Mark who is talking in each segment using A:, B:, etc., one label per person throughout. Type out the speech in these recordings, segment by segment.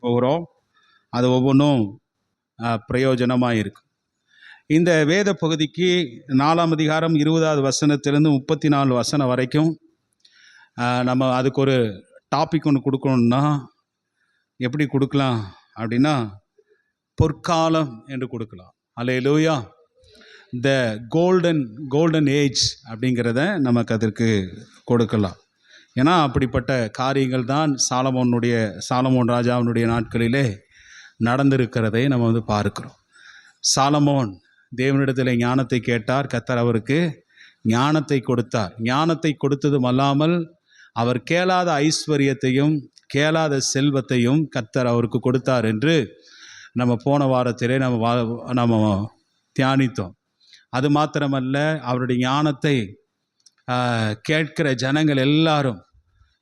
A: போகிறோம். அது ஒவ்வொன்றும் பிரயோஜனமாக இருக்கும். இந்த வேத பகுதிக்கு 4ஆம் அதிகாரம் 20வது வசனத்திலிருந்து 34 வசனம் வரைக்கும் நம்ம அதுக்கு ஒரு டாபிக் ஒன்று கொடுக்கணும்னா எப்படி கொடுக்கலாம் அப்படின்னா, பொற்காலம் என்று கொடுக்கலாம். அல்லேலூயா. த கோல்டன் ஏஜ் அப்படிங்கிறத நமக்கு அதற்கு கொடுக்கலாம். ஏன்னா அப்படிப்பட்ட காரியங்கள் தான் சாலமோன் ராஜாவினுடைய நாட்களிலே நடந்திருக்கிறதை நம்ம பார்க்கிறோம். சாலமோன் தேவனிடத்தில் ஞானத்தை கேட்டார். கர்த்தர் அவருக்கு ஞானத்தை கொடுத்தார். ஞானத்தை கொடுத்ததும் அல்லாமல் அவர் கேளாத ஐஸ்வர்யத்தையும் கேளாத செல்வத்தையும் கர்த்தர் அவருக்கு கொடுத்தார் என்று நம்ம போன வாரத்திலே நம்ம தியானித்தோம். அது மாத்திரமல்ல, அவருடைய ஞானத்தை கேட்கிற ஜனங்கள் எல்லாரும்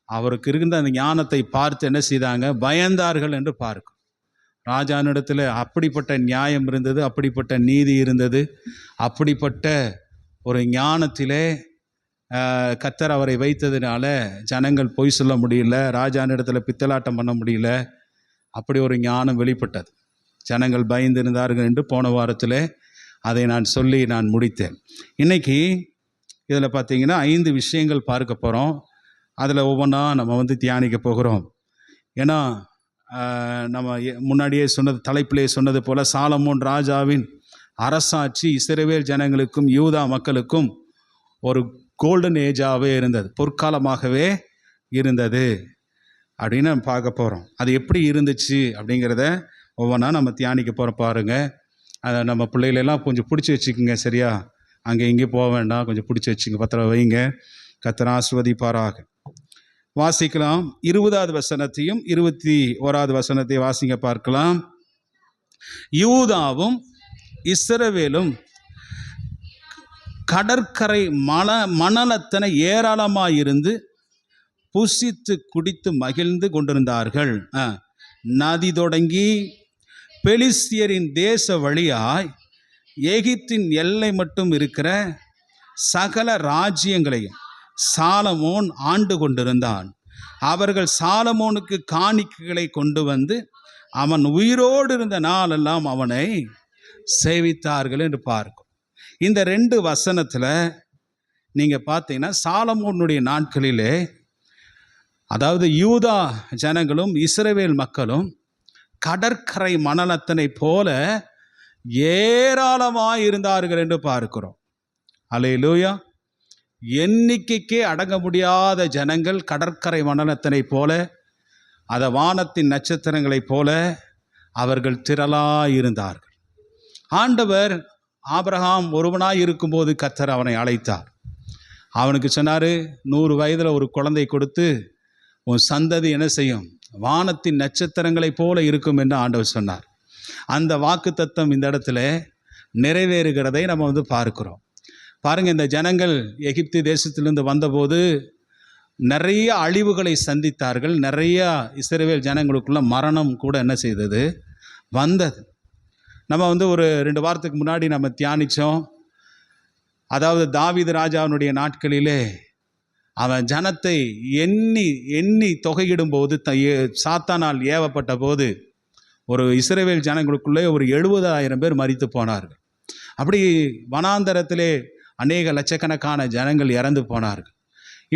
A: அவருக்கு இருந்த அந்த ஞானத்தை பார்த்து என்ன செய்தாங்க? பயந்தார்கள் என்று பார்க்கும். ராஜானிடத்தில் அப்படிப்பட்ட நியாயம் இருந்தது, அப்படிப்பட்ட நீதி இருந்தது, அப்படிப்பட்ட ஒரு ஞானத்திலே கர்த்தர் அவரை வைத்ததுனால ஜனங்கள் பொய் சொல்ல முடியல, ராஜானிடத்தில் பித்தலாட்டம் பண்ண முடியல. அப்படி ஒரு ஞானம் வெளிப்பட்டது. ஜனங்கள் பயந்திருந்தார்கள் என்று போன வாரத்தில் அதை நான் முடித்தேன். இன்னைக்கு இதில் பார்த்தீங்கன்னா 5 விஷயங்கள் பார்க்க போகிறோம். அதில் ஒவ்வொன்றா நம்ம தியானிக்க போகிறோம். ஏன்னா நம்ம முன்னாடியே சொன்னது, தலைப்பிலே சொன்னது போல், சாலமோன் ராஜாவின் அரசாட்சி இஸ்ரவேல் ஜனங்களுக்கும் யூதா மக்களுக்கும் ஒரு கோல்டன் ஏஜாகவே இருந்தது, பொற்காலமாகவே இருந்தது அப்படின்னு நம்ம பார்க்க போகிறோம். அது எப்படி இருந்துச்சு அப்படிங்கிறத ஒவ்வொன்றா நம்ம தியானிக்க போகிறோம். பாருங்கள், அதை நம்ம பிள்ளைகளெல்லாம் கொஞ்சம் பிடிச்சி வச்சுக்கோங்க. சரியா? அங்கே இங்கே போக வேண்டாம், கொஞ்சம் பிடிச்சி வச்சுங்க, பத்திரம் வைங்க. கர்த்தர் ஆசீர்வதிப்பாராக. வாசிக்கலாம். 20வது வசனத்தையும் 21வது வசனத்தையும் வாசிங்க பார்க்கலாம். யூதாவும் இஸ்ரவேலும் கடற்கரை மணலத்தனை ஏராளமாயிருந்து புசித்து குடித்து மகிழ்ந்து கொண்டிருந்தார்கள். நதி தொடங்கி பெலிஸ்தியரின் தேச வழியாய் எகிப்தின் எல்லை மட்டும் இருக்கிற சகல ராஜ்யங்களையும் சாலமோன் ஆண்டு கொண்டிருந்தான். அவர்கள் சாலமோனுக்கு காணிக்கைகளை கொண்டு வந்து அவன் உயிரோடு இருந்த நாளெல்லாம் அவனை சேவித்தார்கள் என்று பார்க்கும். இந்த 2 வசனத்தில் நீங்கள் பார்த்தீங்கன்னா, சாலமோனுடைய நாட்களிலே, அதாவது யூதா ஜனங்களும் இஸ்ரவேல் மக்களும் கடற்கரை மணலத்தனை போல ஏராளமாக இருந்தார்கள் என்று பார்க்கிறோம். அல்லேலூயா. எண்ணிக்கைக்கே அடங்க முடியாத ஜனங்கள் கடற்கரை மணலத்தனை போல, அதை வானத்தின் நட்சத்திரங்களைப் போல அவர்கள் திரளாக இருந்தார்கள். ஆண்டவர் ஆபிரகாம் ஒருவனாய் இருக்கும்போது கர்த்தர் அவனை அழைத்தார். அவனுக்கு சொன்னார், 100 வயதில் ஒரு குழந்தை கொடுத்து உன் சந்ததி என்ன செய்யும்? வானத்தின் நட்சத்திரங்களைப் போல இருக்கும் என்று ஆண்டவர் சொன்னார். அந்த வாக்குத்தத்தம் இந்த இடத்துல நிறைவேறுகிறதை நம்ம பார்க்கிறோம். பாருங்கள், இந்த ஜனங்கள் எகிப்து தேசத்திலிருந்து வந்தபோது நிறைய அழிவுகளை சந்தித்தார்கள். நிறைய இஸ்ரவேல் ஜனங்களுக்குள்ள மரணம் கூட என்ன செய்தது? வந்தது. நம்ம ஒரு 2 வாரத்துக்கு முன்னாடி நம்ம தியானித்தோம். அதாவது தாவீது ராஜாவினுடைய நாட்களிலே அவன் ஜனத்தை எண்ணி தொகையிடும்போது, சாத்தானால் ஏவப்பட்ட போது ஒரு இஸ்ரவேல் ஜனங்களுக்குள்ளே ஒரு 70,000 பேர் மரித்து போனார்கள். அப்படி வனாந்தரத்திலே அநேக லட்சக்கணக்கான ஜனங்கள் இறந்து போனார்கள்.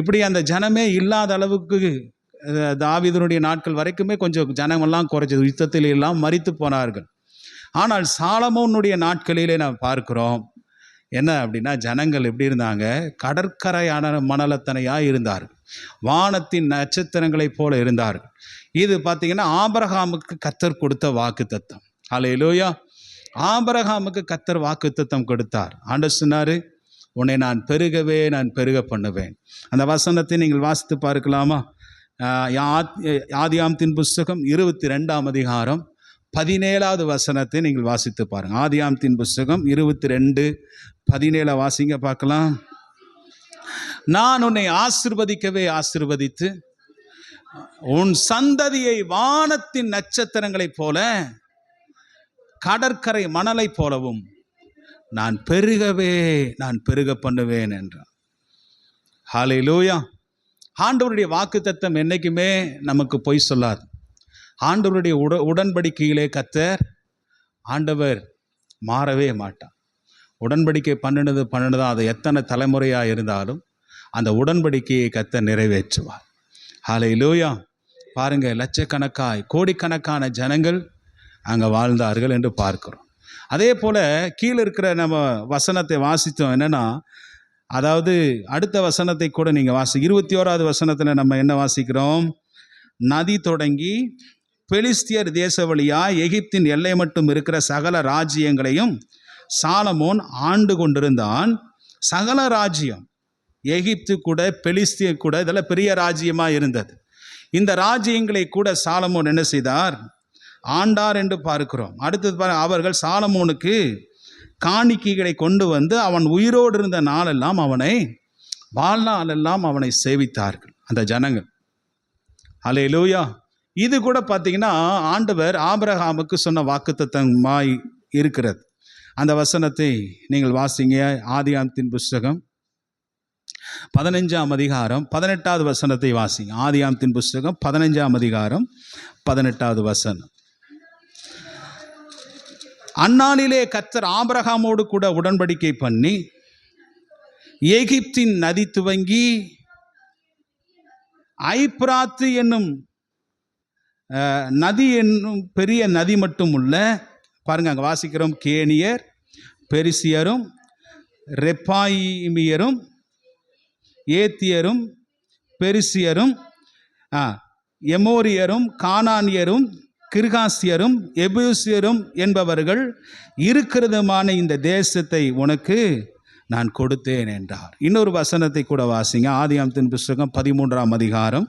A: இப்படி அந்த ஜனமே இல்லாத அளவுக்கு தாவீதுனுடைய நாட்கள் வரைக்குமே கொஞ்சம் ஜனமெல்லாம் குறைச்சது, யுத்தத்தில் எல்லாம் மரித்து போனார்கள். ஆனால் சாலமோனுடைய நாட்களிலே நாம் பார்க்கிறோம் என்ன அப்படின்னா, ஜனங்கள் எப்படி இருந்தாங்க? கடற்கரையான மணலத்தனையாக இருந்தார்கள், வானத்தின் நட்சத்திரங்களைப் போல இருந்தார்கள். இது பார்த்தீங்கன்னா ஆபிரகாமுக்கு கர்த்தர் கொடுத்த வாக்குத்தத்தம். அல்லேலூயா. ஆபிரகாமுக்கு கர்த்தர் வாக்குத்தத்தம் கொடுத்தார். ஆண்டவர் சொன்னார், உன்னை நான் பெருக பண்ணுவேன். அந்த வசனத்தை நீங்கள் வாசித்து பார்க்கலாமா? ஆதியாமத்தின் புஸ்தகம் 22ஆம் அதிகாரம் 17வது வசனத்தை நீங்கள் வாசித்து பாருங்கள். ஆதியாமத்தின் புஸ்தகம் 22:17 வாசிங்க பார்க்கலாம். நான் உன்னை ஆசீர்வதித்து உன் சந்ததியை வானத்தின் நட்சத்திரங்களைப் போல கடற்கரை மணலை போலவும் நான் பெருக பண்ணுவேன் என்றார். ஹல்லேலூயா. ஆண்டவருடைய வாக்குத்தத்தம் என்னைக்குமே நமக்கு பொய் சொல்லாது. ஆண்டவருடைய உடன்படிக்கையிலே கர்த்தர் ஆண்டவர் மாறவே மாட்டார். உடன்படிக்கை பண்ணினது அது எத்தனை தலைமுறையாக இருந்தாலும் அந்த உடன்படிக்கையை கர்த்தர் நிறைவேற்றுவார். ஹல்லேலூயா. பாருங்க, லட்சக்கணக்காய் கோடிக்கணக்கான ஜனங்கள் அங்கே வாழ்ந்தார்கள் என்று பார்க்கிறோம். அதே போல் கீழே இருக்கிற நம்ம வசனத்தை வாசித்தோம். என்னென்னா, அதாவது அடுத்த வசனத்தை கூட நீங்கள் 21வது வசனத்தில் நம்ம என்ன வாசிக்கிறோம்? நதி தொடங்கி பெலிஸ்தியர் தேச வழியாக எகிப்தின் எல்லை மட்டும் இருக்கிற சகல ராஜ்யங்களையும் சாலமோன் ஆண்டு கொண்டிருந்தான். சகல ராஜ்யம், எகிப்து கூட பெலிஸ்தியர் கூட இதெல்லாம் பெரிய ராஜ்யமாக இருந்தது. இந்த ராஜ்யங்களை கூட சாலமோன் என்ன செய்தார்? ஆண்டார் என்று பார்க்கிறோம். அடுத்தது அவர்கள் சாலமோனுக்கு காணிக்கைகளை கொண்டு வந்து அவன் உயிரோடு இருந்த நாளெல்லாம் வாழ்நாளெல்லாம் அவனை சேவித்தார்கள் அந்த ஜனங்கள். ஹல்லேலூயா. இது கூட பார்த்தீங்கன்னா ஆண்டவர் ஆபிரகாமுக்கு சொன்ன வாக்குத்தத்தமாய் இருக்கிறது. அந்த வசனத்தை நீங்கள் வாசிங்க. ஆதியாகமத்தின் புஸ்தகம் 15ஆம் அதிகாரம் 18வது வசனத்தை வாசிங்க. ஆதியாகமத்தின் புஸ்தகம் 15ஆம் அதிகாரம் 18வது வசனம். அந்நாளிலே கர்த்தர் ஆபிரகாமோடு கூட உடன்படிக்கை பண்ணி எகிப்தின் நதி துவங்கி ஐப்பிராத்து என்னும் நதி என்னும் பெரிய நதி மட்டும் உள்ள, பாருங்க அங்கே வாசிக்கிறோம், கேனியர், பெரிசியரும், ரெப்பாயிமியரும், ஏத்தியரும், பெரிசியரும், எமோரியரும், கானானியரும், கிர்காசியரும், எபூசியரும் என்பவர்கள் இருக்கிறதுமான இந்த தேசத்தை உனக்கு நான் கொடுத்தேன் என்றார். இன்னொரு வசனத்தை கூட வாசிங்க. ஆதியாகமத்தின் புஸ்தகம் 13ஆம் அதிகாரம்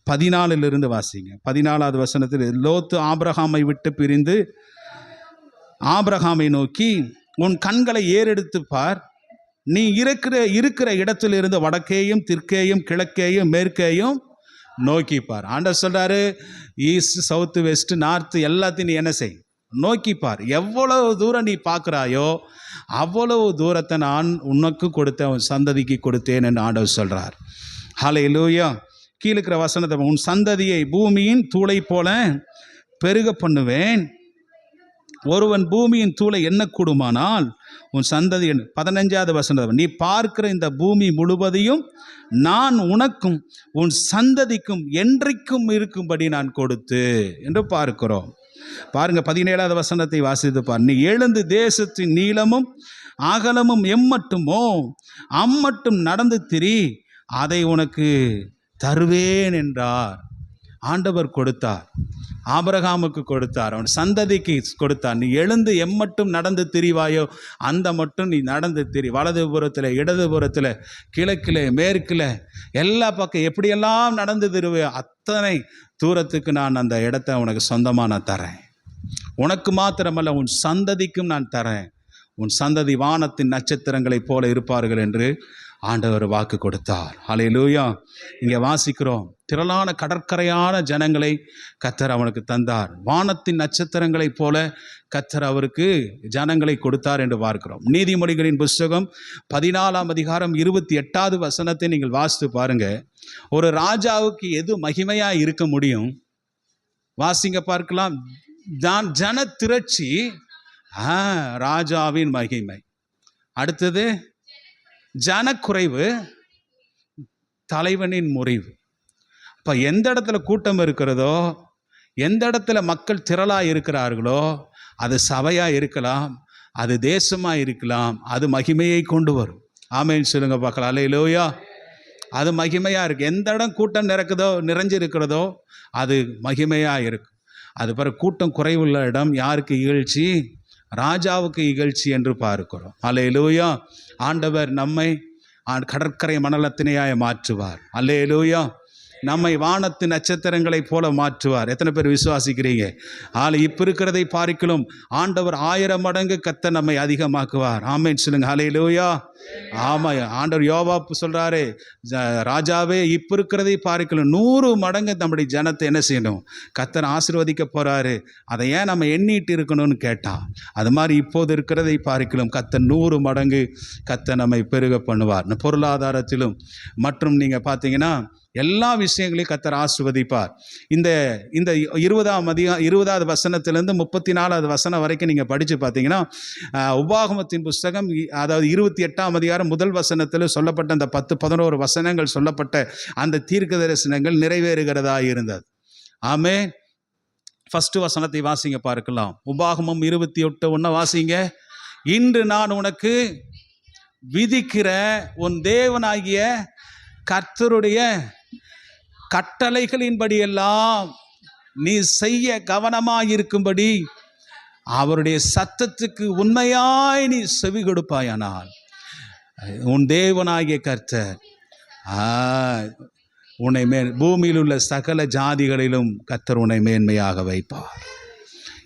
A: 14 வாசிங்க. 14வது வசனத்தில், லோத்து ஆபிரகாமை விட்டு பிரிந்து ஆபிரகாமை நோக்கி, உன் கண்களை ஏறெடுத்து பார், நீ இருக்கிற இடத்திலிருந்து வடக்கேயும் தெற்கேயும் கிழக்கேயும் மேற்கேயும் நோக்கி பார். ஆண்டவர் சொல்றாரு, ஈஸ்ட் சவுத்து வெஸ்ட் நார்த்து எல்லாத்தையும் நீ என்ன செய், நோக்கி பார். எவ்வளவு தூரம் நீ பார்க்குறாயோ அவ்வளவு தூரத்தை நான் உனக்கு கொடுத்த உன் சந்ததிக்கு கொடுத்தேன் என்று ஆண்டவர் சொல்றார். ஹல்லேலூயா. கீழே இருக்கிற வசனத்தை, உன் சந்ததியை பூமியின் தூளை போல பெருக பண்ணுவேன். ஒருவன் பூமியின் தூளை எண்ணக்கூடுமானால் உன் சந்ததி 15வது வசனம், நீ பார்க்கிற இந்த பூமி முழுவதையும் நான் உனக்கும் உன் சந்ததிக்கும் என்றைக்கும் இருக்கும்படி நான் கொடுத்து என்று பார்க்கிறோம். பாருங்க 17வது வசனத்தை வாசித்து பார். நீ எழுந்து தேசத்தின் நீளமும் அகலமும் எம்மட்டுமோ அம்மட்டும் நடந்து திரி, அதை உனக்கு தருவேன் என்றார். ஆண்டவர் கொடுத்தார், ஆபிரகாமுக்கு கொடுத்தார், அவன் சந்ததிக்கு கொடுத்தார். நீ எழுந்து எம்மட்டும் நடந்து திரிவாயோ அந்த மட்டும் நீ நடந்து திரி. வலது புறத்தில், இடது புறத்தில், கிழக்கில், மேற்கில், எல்லா பக்கம் எப்படியெல்லாம் நடந்து திரிவையோ அத்தனை தூரத்துக்கு நான் அந்த இடத்த உனக்கு சொந்தமாக நான் தரேன். உனக்கு மாத்திரமல்ல, உன் சந்ததிக்கும் நான் தரேன். உன் சந்ததி வானத்தின் நட்சத்திரங்களைப் போல இருப்பார்கள் என்று ஆண்டவர் வாக்கு கொடுத்தார். ஹல்லேலூயா. இங்கே வாசிக்கிறோம், திரளான கடற்கரையான ஜனங்களை கர்த்தர் அவனுக்கு தந்தார். வானத்தின் நட்சத்திரங்களைப் போல கர்த்தர் அவருக்கு ஜனங்களை கொடுத்தார் என்று பார்க்கிறோம். நீதிமொழிகளின் புஸ்தகம் 14ஆம் அதிகாரம் 28வது வசனத்தை நீங்கள் வாசித்து பாருங்க. ஒரு ராஜாவுக்கு எது மகிமையாக இருக்க முடியும்? வாசிங்க பார்க்கலாம். ஜன திரட்சி ராஜாவின் மகிமை. அடுத்தது ஜனக்குறைவு தலைவனின் முறிவு. இப்போ எந்த இடத்துல கூட்டம் இருக்கிறதோ, எந்த இடத்துல மக்கள் திரளாக இருக்கிறார்களோ, அது சபையாக இருக்கலாம், அது தேசமாக இருக்கலாம், அது மகிமையை கொண்டு வரும். ஆமென் சொல்லுங்க பார்க்கலாம். அல்லேலூயா. அது மகிமையாக இருக்குது. எந்த இடம் கூட்டம் நிறைஞ்சு இருக்கிறதோ அது மகிமையாக இருக்கும். அது பிறகு கூட்டம் குறைவுள்ள இடம் யாருக்கு இகழ்ச்சி? ராஜாவுக்கு இகழ்ச்சி என்று பார்க்கிறோம். அல்லேலூயா. ஆண்டவர் நம்மை கடற்கரை மணலத்தினையாய் மாற்றுவார். அல்லேலூயா. நம்மை வானத்து நட்சத்திரங்களைப் போல மாற்றுவார். எத்தனை பேர் விசுவாசிக்கிறீங்க? இப்போ இருக்கிறதை பார்க்கிலும் ஆண்டவர் 1000 மடங்கு கர்த்தர் நம்மை அதிகமாக்குவார். ஆமென் சொல்லுங்க. ஹல்லேலூயா. ஆமாம், ஆண்டவர் யோவாப்பு சொல்கிறாரு, ராஜாவே இப்போ இருக்கிறதை பார்க்கலும் 100 மடங்கு நம்முடைய ஜனத்தை என்ன செய்யணும்? கர்த்தர் ஆசீர்வதிக்க போகிறாரு. அதை ஏன் நம்ம எண்ணிட்டு இருக்கணும்னு கேட்டால், அது மாதிரி இப்போது இருக்கிறதை பார்க்கலும் கர்த்தர் 100 மடங்கு கர்த்தர் நம்மை பெருக பண்ணுவார். பொருளாதாரத்திலும் மற்றும் நீங்கள் பார்த்தீங்கன்னா எல்லா விஷயங்களையும் கர்த்தர் ஆசீர்வதிப்பார். இந்த இந்த 20வது வசனத்திலேருந்து 34வது வசனம் வரைக்கும் நீங்கள் படித்து பார்த்தீங்கன்னா, உபாகமத்தின் புஸ்தகம் அதாவது 28ஆம் அதிகாரம் முதல் வசனத்தில் சொல்லப்பட்ட அந்த 10-11 வசனங்கள் சொல்லப்பட்ட அந்த தீர்க்க தரிசனங்கள் நிறைவேறுகிறதா இருந்தது. ஆமென். ஃபர்ஸ்ட் வசனத்தை வாசிங்க பார்க்கலாம். உபாகமம் 28:1 வாசிங்க. இன்று நான் உனக்கு விதிக்கிற உன் தேவனாகிய கர்த்தருடைய கட்டளைகளின்படி எல்லாம் நீ செய்ய கவனமாயிருக்கும்படி அவருடைய சத்தத்துக்கு உண்மையாய் நீ செவி கொடுப்பாயானால் உன் தேவனாகிய கர்த்தர் உன்னை பூமியில் உள்ள சகல ஜாதிகளிலும் கர்த்தர் உன்னை மேன்மையாக வைப்பார்.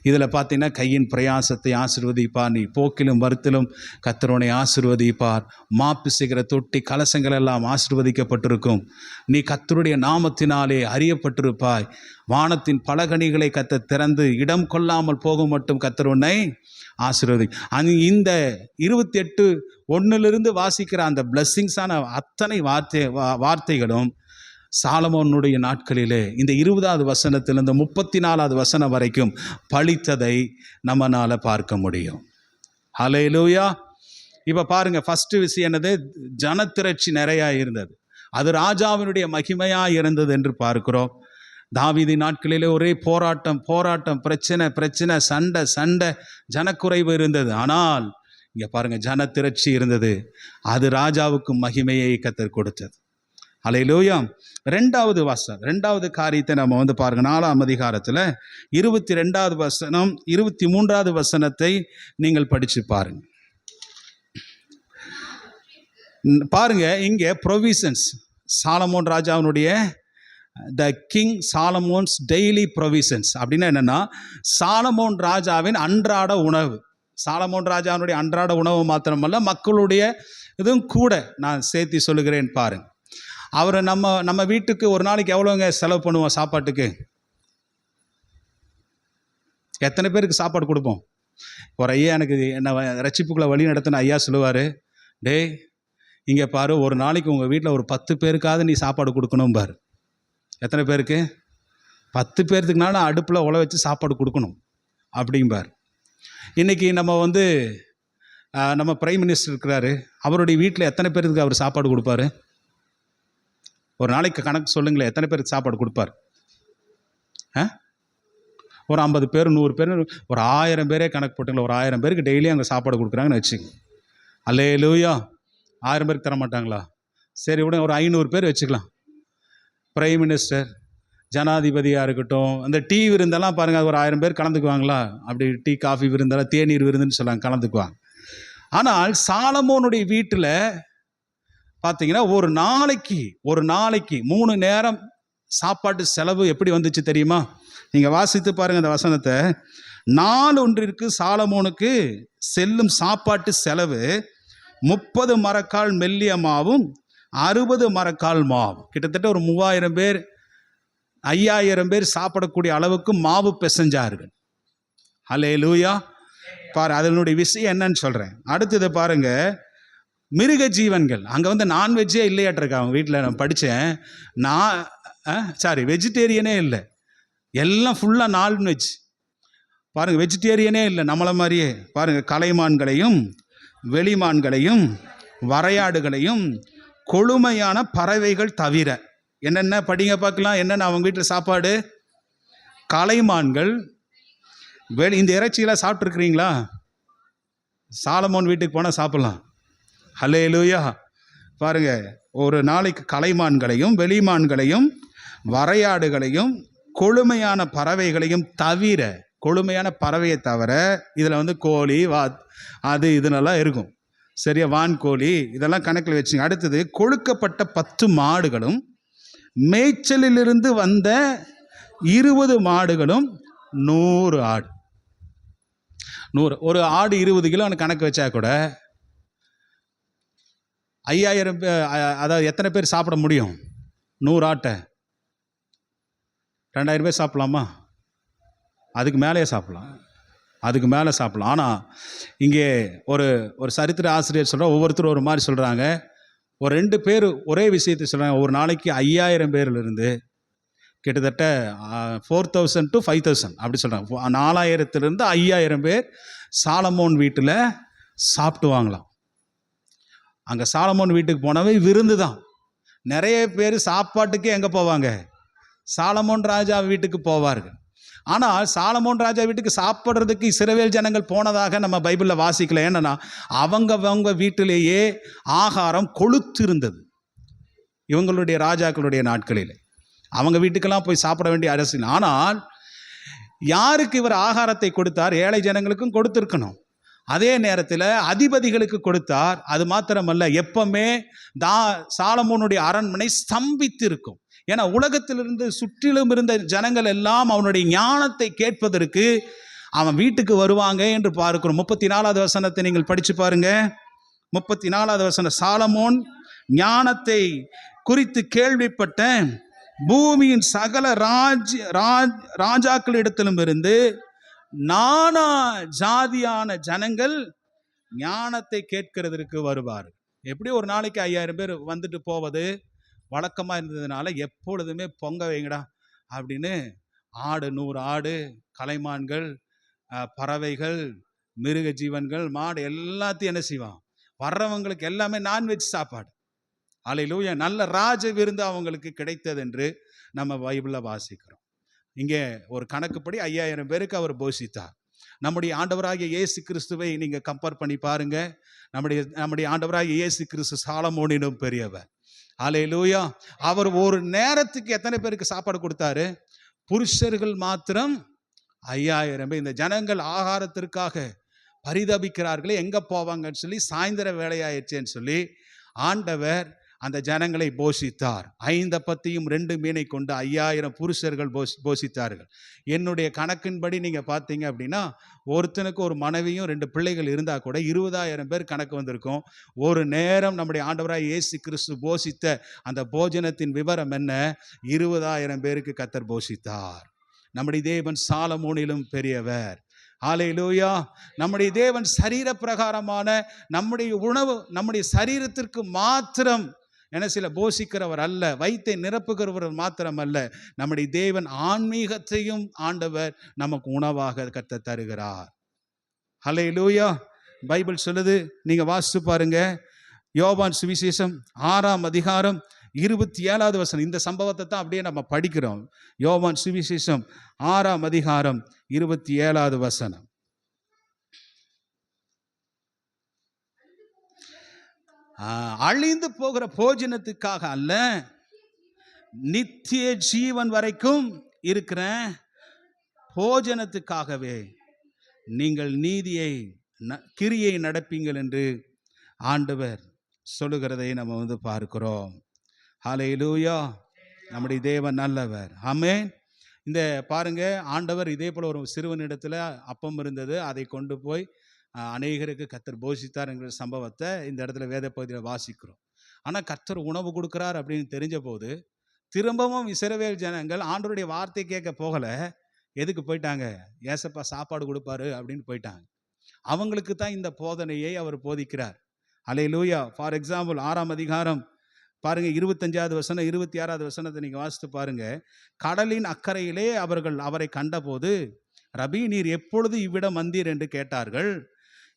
A: இதில் பார்த்தீங்கன்னா கையின் பிரயாசத்தை ஆசீர்வதிப்பார். நீ போக்கிலும் வருத்திலும் கர்த்தர் உன்னை ஆசீர்வதிப்பார். மாப்பு செய்கிற தொட்டி கலசங்கள் எல்லாம் ஆசீர்வதிக்கப்பட்டிருக்கும். நீ கர்த்தருடைய நாமத்தினாலே அறியப்பட்டிருப்பாய். வானத்தின் பலகணிகளை கர்த்தர் திறந்து இடம் கொள்ளாமல் போகும் மட்டும் கர்த்தர் உன்னை ஆசீர்வதி. இந்த 28:1 வாசிக்கிற அந்த பிளஸ்ஸிங்ஸான அத்தனை வார்த்தைகளும் சாலமோனுடைய நாட்களிலே இந்த 20வது வசனத்திலிருந்து 34வது வசனம் வரைக்கும் பழித்ததை நம்மளால் பார்க்க முடியும். ஹல்லேலூயா. இப்போ பாருங்க, ஃபர்ஸ்ட் விஷயம் என்னது? ஜனத்திரட்சி நிறையா இருந்தது. அது ராஜாவினுடைய மகிமையாக இருந்தது என்று பார்க்கிறோம். தாவீதின் நாட்களிலே ஒரே போராட்டம், பிரச்சனை, சண்டை, ஜனக்குறைவு இருந்தது. ஆனால் இங்கே பாருங்க, ஜனத்திரட்சி இருந்தது. அது ராஜாவுக்கு மகிமையை கர்த்தர் கொடுத்தது. ஹல்லேலூயா. ரெண்டாவது காரியத்தை நம்ம பாருங்க, 4ஆம் அதிகாரத்தில் 22வது வசனம் 23வது வசனத்தை நீங்கள் படிச்சு பாருங்க. பாருங்க, இங்கே ப்ரொவிஷன்ஸ், சாலமோன் ராஜாவினுடைய த கிங் சாலமோன்ஸ் டெய்லி ப்ரொவிஷன்ஸ் அப்படின்னா என்னன்னா, சாலமோன் ராஜாவின் அன்றாட உணவு. சாலமோன் ராஜாவினுடைய அன்றாட உணவு மாத்திரமல்ல, மக்களுடைய இதுவும் கூட நான் சேர்த்து சொல்லுகிறேன் பாருங்க. அவரை நம்ம வீட்டுக்கு ஒரு நாளைக்கு எவ்வளோங்க செலவு பண்ணுவோம் சாப்பாட்டுக்கு? எத்தனை பேருக்கு சாப்பாடு கொடுப்போம்? ஒரு ஐயா எனக்கு என்ன ரட்சிப்புக்குள்ள வழி நடத்தின ஐயா சொல்லுவார், டேய் இங்கே பாரு, ஒரு நாளைக்கு உங்கள் வீட்டில் ஒரு 10 பேருக்காவது நீ சாப்பாடு கொடுக்கணும் பாரு. எத்தனை பேருக்கு? 10 பேர்த்துக்குனாலும் அடுப்பில் உழ வச்சு சாப்பாடு கொடுக்கணும் அப்படிம்பார். இன்றைக்கி நம்ம பிரைம் மினிஸ்டர் இருக்கிறாரு, அவருடைய வீட்டில் எத்தனை பேருக்கு அவர் சாப்பாடு கொடுப்பாரு? ஒரு நாளைக்கு கணக்கு சொல்லுங்களேன், எத்தனை பேருக்கு சாப்பாடு கொடுப்பார்? ஒரு 50 பேர் 100 பேர் ஒரு 1000 பேரே கணக்கு போட்டுங்களா? ஒரு 1000 பேருக்கு டெய்லியும் அங்கே சாப்பாடு கொடுக்குறாங்கன்னு வச்சுங்க. அல்லேலூயா. 1000 பேருக்கு தர மாட்டாங்களா? சரி விட, ஒரு 500 பேர் வச்சுக்கலாம். பிரைம் மினிஸ்டர், ஜனாதிபதியாக இருக்கட்டும், அந்த டீ விருந்தெல்லாம் பாருங்கள், ஒரு 1000 பேர் கலந்துக்குவாங்களா? அப்படி டீ காஃபி விருந்தெல்லாம் தேநீர் விருந்துன்னு சொல்லுவாங்க, கலந்துக்குவாங்க. ஆனால் சாலமோனுடைய வீட்டில் பார்த்தீங்கன்னா ஒரு நாளைக்கு 3 நேரம் சாப்பாட்டு செலவு எப்படி வந்துச்சு தெரியுமா? நீங்கள் வாசித்து பாருங்கள் அந்த வசனத்தை. நாள் ஒன்றிற்கு சாலமோனுக்கு செல்லும் சாப்பாட்டு செலவு 30 மரக்கால் மெல்லிய மாவும் 60 மரக்கால் மாவும். கிட்டத்தட்ட ஒரு 3000 பேர் 5000 பேர் சாப்பிடக்கூடிய அளவுக்கு மாவு பிசைஞ்சார்கள். ஹல்லேலூயா. பாரு, அதனுடைய விஷயம் என்னன்னு சொல்கிறேன். அடுத்தது பாருங்க, மிருக ஜீவன்கள் அங்கே நான்வெஜ்ஜே இல்லையாட்டிருக்கா அவங்க வீட்டில். நான் படித்தேன், வெஜிடேரியனே இல்லை, எல்லாம் ஃபுல்லாக நான்வெஜ். பாருங்கள், வெஜிடேரியனே இல்லை நம்மளை மாதிரியே. பாருங்கள், கலைமான்களையும் வெளிமான்களையும் வரையாடுகளையும் கொழுமையான பறவைகள் தவிர என்னென்ன படிங்க பார்க்கலாம். என்னென்ன அவங்க வீட்டில் சாப்பாடு? கலைமான்கள், இந்த இறைச்சியெல்லாம் சாப்பிட்ருக்குறீங்களா? சாலமோன் வீட்டுக்கு போனால் சாப்பிட்லாம். ஹல்லேலூயா. பாருங்க, ஒரு நாளைக்கு கலைமான்களையும் வெளிமான்களையும் வரையாடுகளையும் கொழுமையான பறவைகளையும் தவிர, கொழுமையான பறவையை தவிர இதில் கோழி அது இதுனெல்லாம் இருக்கும். சரியா? வான்கோழி இதெல்லாம் கணக்கில் வச்சுங்க. அடுத்தது, கொழுக்கப்பட்ட 10 மாடுகளும் மேய்ச்சலிலிருந்து வந்த 20 மாடுகளும் 100 ஆடு. 100 ஒரு ஆடு 20 கிலோன்னு கணக்கு வச்சா கூட 5000 அதாவது எத்தனை பேர் சாப்பிட முடியும்? 100 ஆட்டை 2000 பேர் சாப்பிட்லாமா? அதுக்கு மேலே சாப்பிட்லாம். ஆனால் இங்கே ஒரு சரித்திர ஆசிரியர் சொல்கிற, ஒவ்வொருத்தரும் ஒரு மாதிரி சொல்கிறாங்க. ஒரு 2 பேர் ஒரே விஷயத்தை சொல்கிறாங்க. ஒரு நாளைக்கு 5000 பேர்லேருந்து கிட்டத்தட்ட 4000 to 5000 அப்படி சொல்கிறாங்க. 4000 5000 பேர் சாலமோன் வீட்டில் சாப்பிட்டுவாங்களாம். அங்கே சாலமோன் வீட்டுக்கு போனவே விருந்து தான். நிறைய பேர் சாப்பாட்டுக்கு எங்கே போவாங்க? சாலமோன் ராஜா வீட்டுக்கு போவார்கள். ஆனால் சாலமோன் ராஜா வீட்டுக்கு சாப்பிட்றதுக்கு இஸ்ரவேல் ஜனங்கள் போனதாக நம்ம பைபிளில் வாசிக்கல. ஏன்னா அவங்க வீட்டிலேயே ஆகாரம் கொழுத்து இருந்தது. இவங்களுடைய ராஜாக்களுடைய நாட்களில் அவங்க வீட்டுக்கெல்லாம் போய் சாப்பிட வேண்டிய அரசியல். ஆனால் யாருக்கு இவர் ஆகாரத்தை கொடுத்தார்? ஏழை ஜனங்களுக்கும் கொடுத்துருக்கணும். அதே நேரத்தில் அதிபதிகளுக்கு கொடுத்தார். அது மாத்திரமல்ல, எப்பவுமே சாலமோனுடைய அரண்மனை ஸ்தம்பித்து இருக்கும். ஏன்னா உலகத்திலிருந்து சுற்றிலும் இருந்த ஜனங்கள் எல்லாம் அவனுடைய ஞானத்தை கேட்பதற்கு அவன் வீட்டுக்கு வருவாங்க என்று பார்க்கிறோம். 34வது வசனத்தை நீங்கள் படித்து பாருங்க. 34வது வசனம், சாலமோன் ஞானத்தை குறித்து கேள்விப்பட்ட பூமியின் சகல ராஜாக்களிடத்திலும் இருந்து நானா ஜாதியான ஜனங்கள் ஞானத்தை கேட்கிறதற்கு வருவார். எப்படி ஒரு நாளைக்கு 5000 பேர் வந்துட்டு போவது வழக்கமாக இருந்ததுனால எப்பொழுதுமே பொங்க வைங்கடா அப்படின்னு 100 ஆடு, கலைமான்கள், பறவைகள், மிருக ஜீவன்கள், மாடு எல்லாத்தையும் என்ன செய்வான்? வர்றவங்களுக்கு எல்லாமே நான்வெஜ் சாப்பாடு. அல்லேலூயா. நல்ல ராஜ விருந்து அவங்களுக்கு கிடைத்தது என்று நம்ம பைபிளில் வாசிக்கிறோம். இங்கே ஒரு கணக்குப்படி 5000 பேருக்கு அவர் போஷித்தார். நம்முடைய ஆண்டவராகிய இயேசு கிறிஸ்துவை நீங்கள் கம்பேர் பண்ணி பாருங்க. நம்முடைய ஆண்டவராகிய இயேசு கிறிஸ்து சாலமோனினும் பெரியவர். அல்லேலூயா. அவர் ஒரு நேரத்துக்கு எத்தனை பேருக்கு சாப்பாடு கொடுத்தாரு? புருஷர்கள் மாத்திரம் 5000 பேர். இந்த ஜனங்கள் ஆகாரத்திற்காக பரிதபிக்கிறார்களே, எங்கே போவாங்கன்னு சொல்லி சாயந்தர வேலையாயிடுச்சேன்னு சொல்லி ஆண்டவர் அந்த ஜனங்களை போஷித்தார். 5 அப்பத்தையும் 2 மீனை கொண்டு 5000 புருஷர்கள் போஷித்தார்கள். என்னுடைய கணக்கின்படி நீங்கள் பார்த்தீங்க அப்படின்னா ஒருத்தனுக்கு ஒரு மனைவியும் 2 பிள்ளைகள் இருந்தால் கூட 20000 பேர் கணக்கு வந்திருக்கும். ஒரு நேரம் நம்முடைய ஆண்டவராய் இயேசு கிறிஸ்து போஷித்த அந்த போஜனத்தின் விவரம் என்ன? 20000 பேருக்கு கர்த்தர் போஷித்தார். நம்முடைய தேவன் சாலமோனிலும் பெரியவர். ஹல்லேலூயா. நம்முடைய தேவன் சரீர பிரகாரமான நம்முடைய உணவு, நம்முடைய சரீரத்திற்கு மாத்திரம் என்ன சில போஷிக்கிறவர் அல்ல, வயிற்றை நிரப்புகிறவர் மாத்திரம் அல்ல. நம்முடைய தேவன் ஆன்மீகத்தையும் ஆண்டவர் நமக்கு உணவாக கர்த்தர் தருகிறார். ஹல்லேலூயா. பைபிள் சொல்லுது, நீங்க வாசித்து பாருங்க. யோவான் சுவிசேஷம் 6ஆம் அதிகாரம் 27வது வசனம். இந்த சம்பவத்தை தான் அப்படியே நம்ம படிக்கிறோம். யோவான் சுவிசேஷம் 6ஆம் அதிகாரம் 27வது வசனம். அழிந்து போகிற போஜனத்துக்காக அல்ல, நித்திய ஜீவன் வரைக்கும் இருக்கிற போஜனத்துக்காகவே நீங்கள் நீதியை கிரியை நடப்பீங்கள் என்று ஆண்டவர் சொல்லுகிறதை நம்ம பார்க்கிறோம். ஹல்லேலூயா. நம்முடைய தேவன் நல்லவர். ஆமென். இந்த பாருங்க, ஆண்டவர் இதே போல ஒரு சிறுவனிடத்தில் அப்பம் இருந்தது, அதை கொண்டு போய் அநேகருக்கு கர்த்தர் போஷித்தார் என்கிற சம்பவத்தை இந்த இடத்துல வேத பகுதியில் வாசிக்கிறோம். ஆனால் கர்த்தர் உணவு கொடுக்குறார் அப்படின்னு தெரிஞ்ச போது திரும்பவும் இஸ்ரவேல் ஜனங்கள் ஆண்டவருடைய வார்த்தை கேட்க போகலை. எதுக்கு போயிட்டாங்க? ஏசப்பா சாப்பாடு கொடுப்பாரு அப்படின்னு போயிட்டாங்க. அவங்களுக்கு தான் இந்த போதனையை அவர் போதிக்கிறார். அல்லேலூயா. ஃபார் எக்ஸாம்பிள் 6ஆம் அதிகாரம் பாருங்க, 25வது வசனம் 26வது வசனத்தை நீங்கள் வாசித்து பாருங்க. கடலின் அக்கறையிலே அவர்கள் அவரை கண்டபோது, ரபி, நீர் எப்பொழுது இவ்விடம் வந்தீர் என்று கேட்டார்கள்.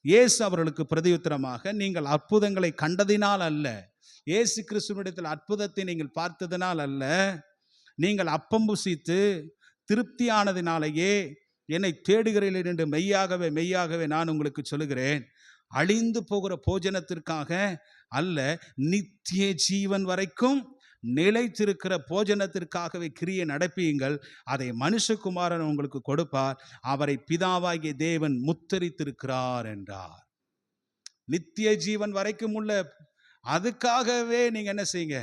A: இயேசு அவர்களுக்கு பிரதியுத்தரமாக, நீங்கள் அற்புதங்களை கண்டதினால் அல்ல, இயேசு கிறிஸ்துவினிடத்தில் அற்புதத்தை நீங்கள் பார்த்ததினால் அல்ல, நீங்கள் அப்பம் புசித்து திருப்தியானதினாலேயே என்னை தேடுகிறீர்கள் என்று மெய்யாகவே மெய்யாகவே நான் உங்களுக்கு சொல்லுகிறேன். அழிந்து போகிற போஜனத்திற்காக அல்ல, நித்திய ஜீவன் வரைக்கும் நிலைத்திருக்கிற போஜனத்திற்காகவே கிரியை நடப்பியுங்கள். அதை மனுஷகுமாரன் உங்களுக்கு கொடுப்பார். அவரை பிதாவாகிய தேவன் முத்தரித்திருக்கிறார் என்றார். நித்திய ஜீவன் வரைக்கும் உள்ள அதுக்காகவே நீங்க என்ன செய்யுங்க?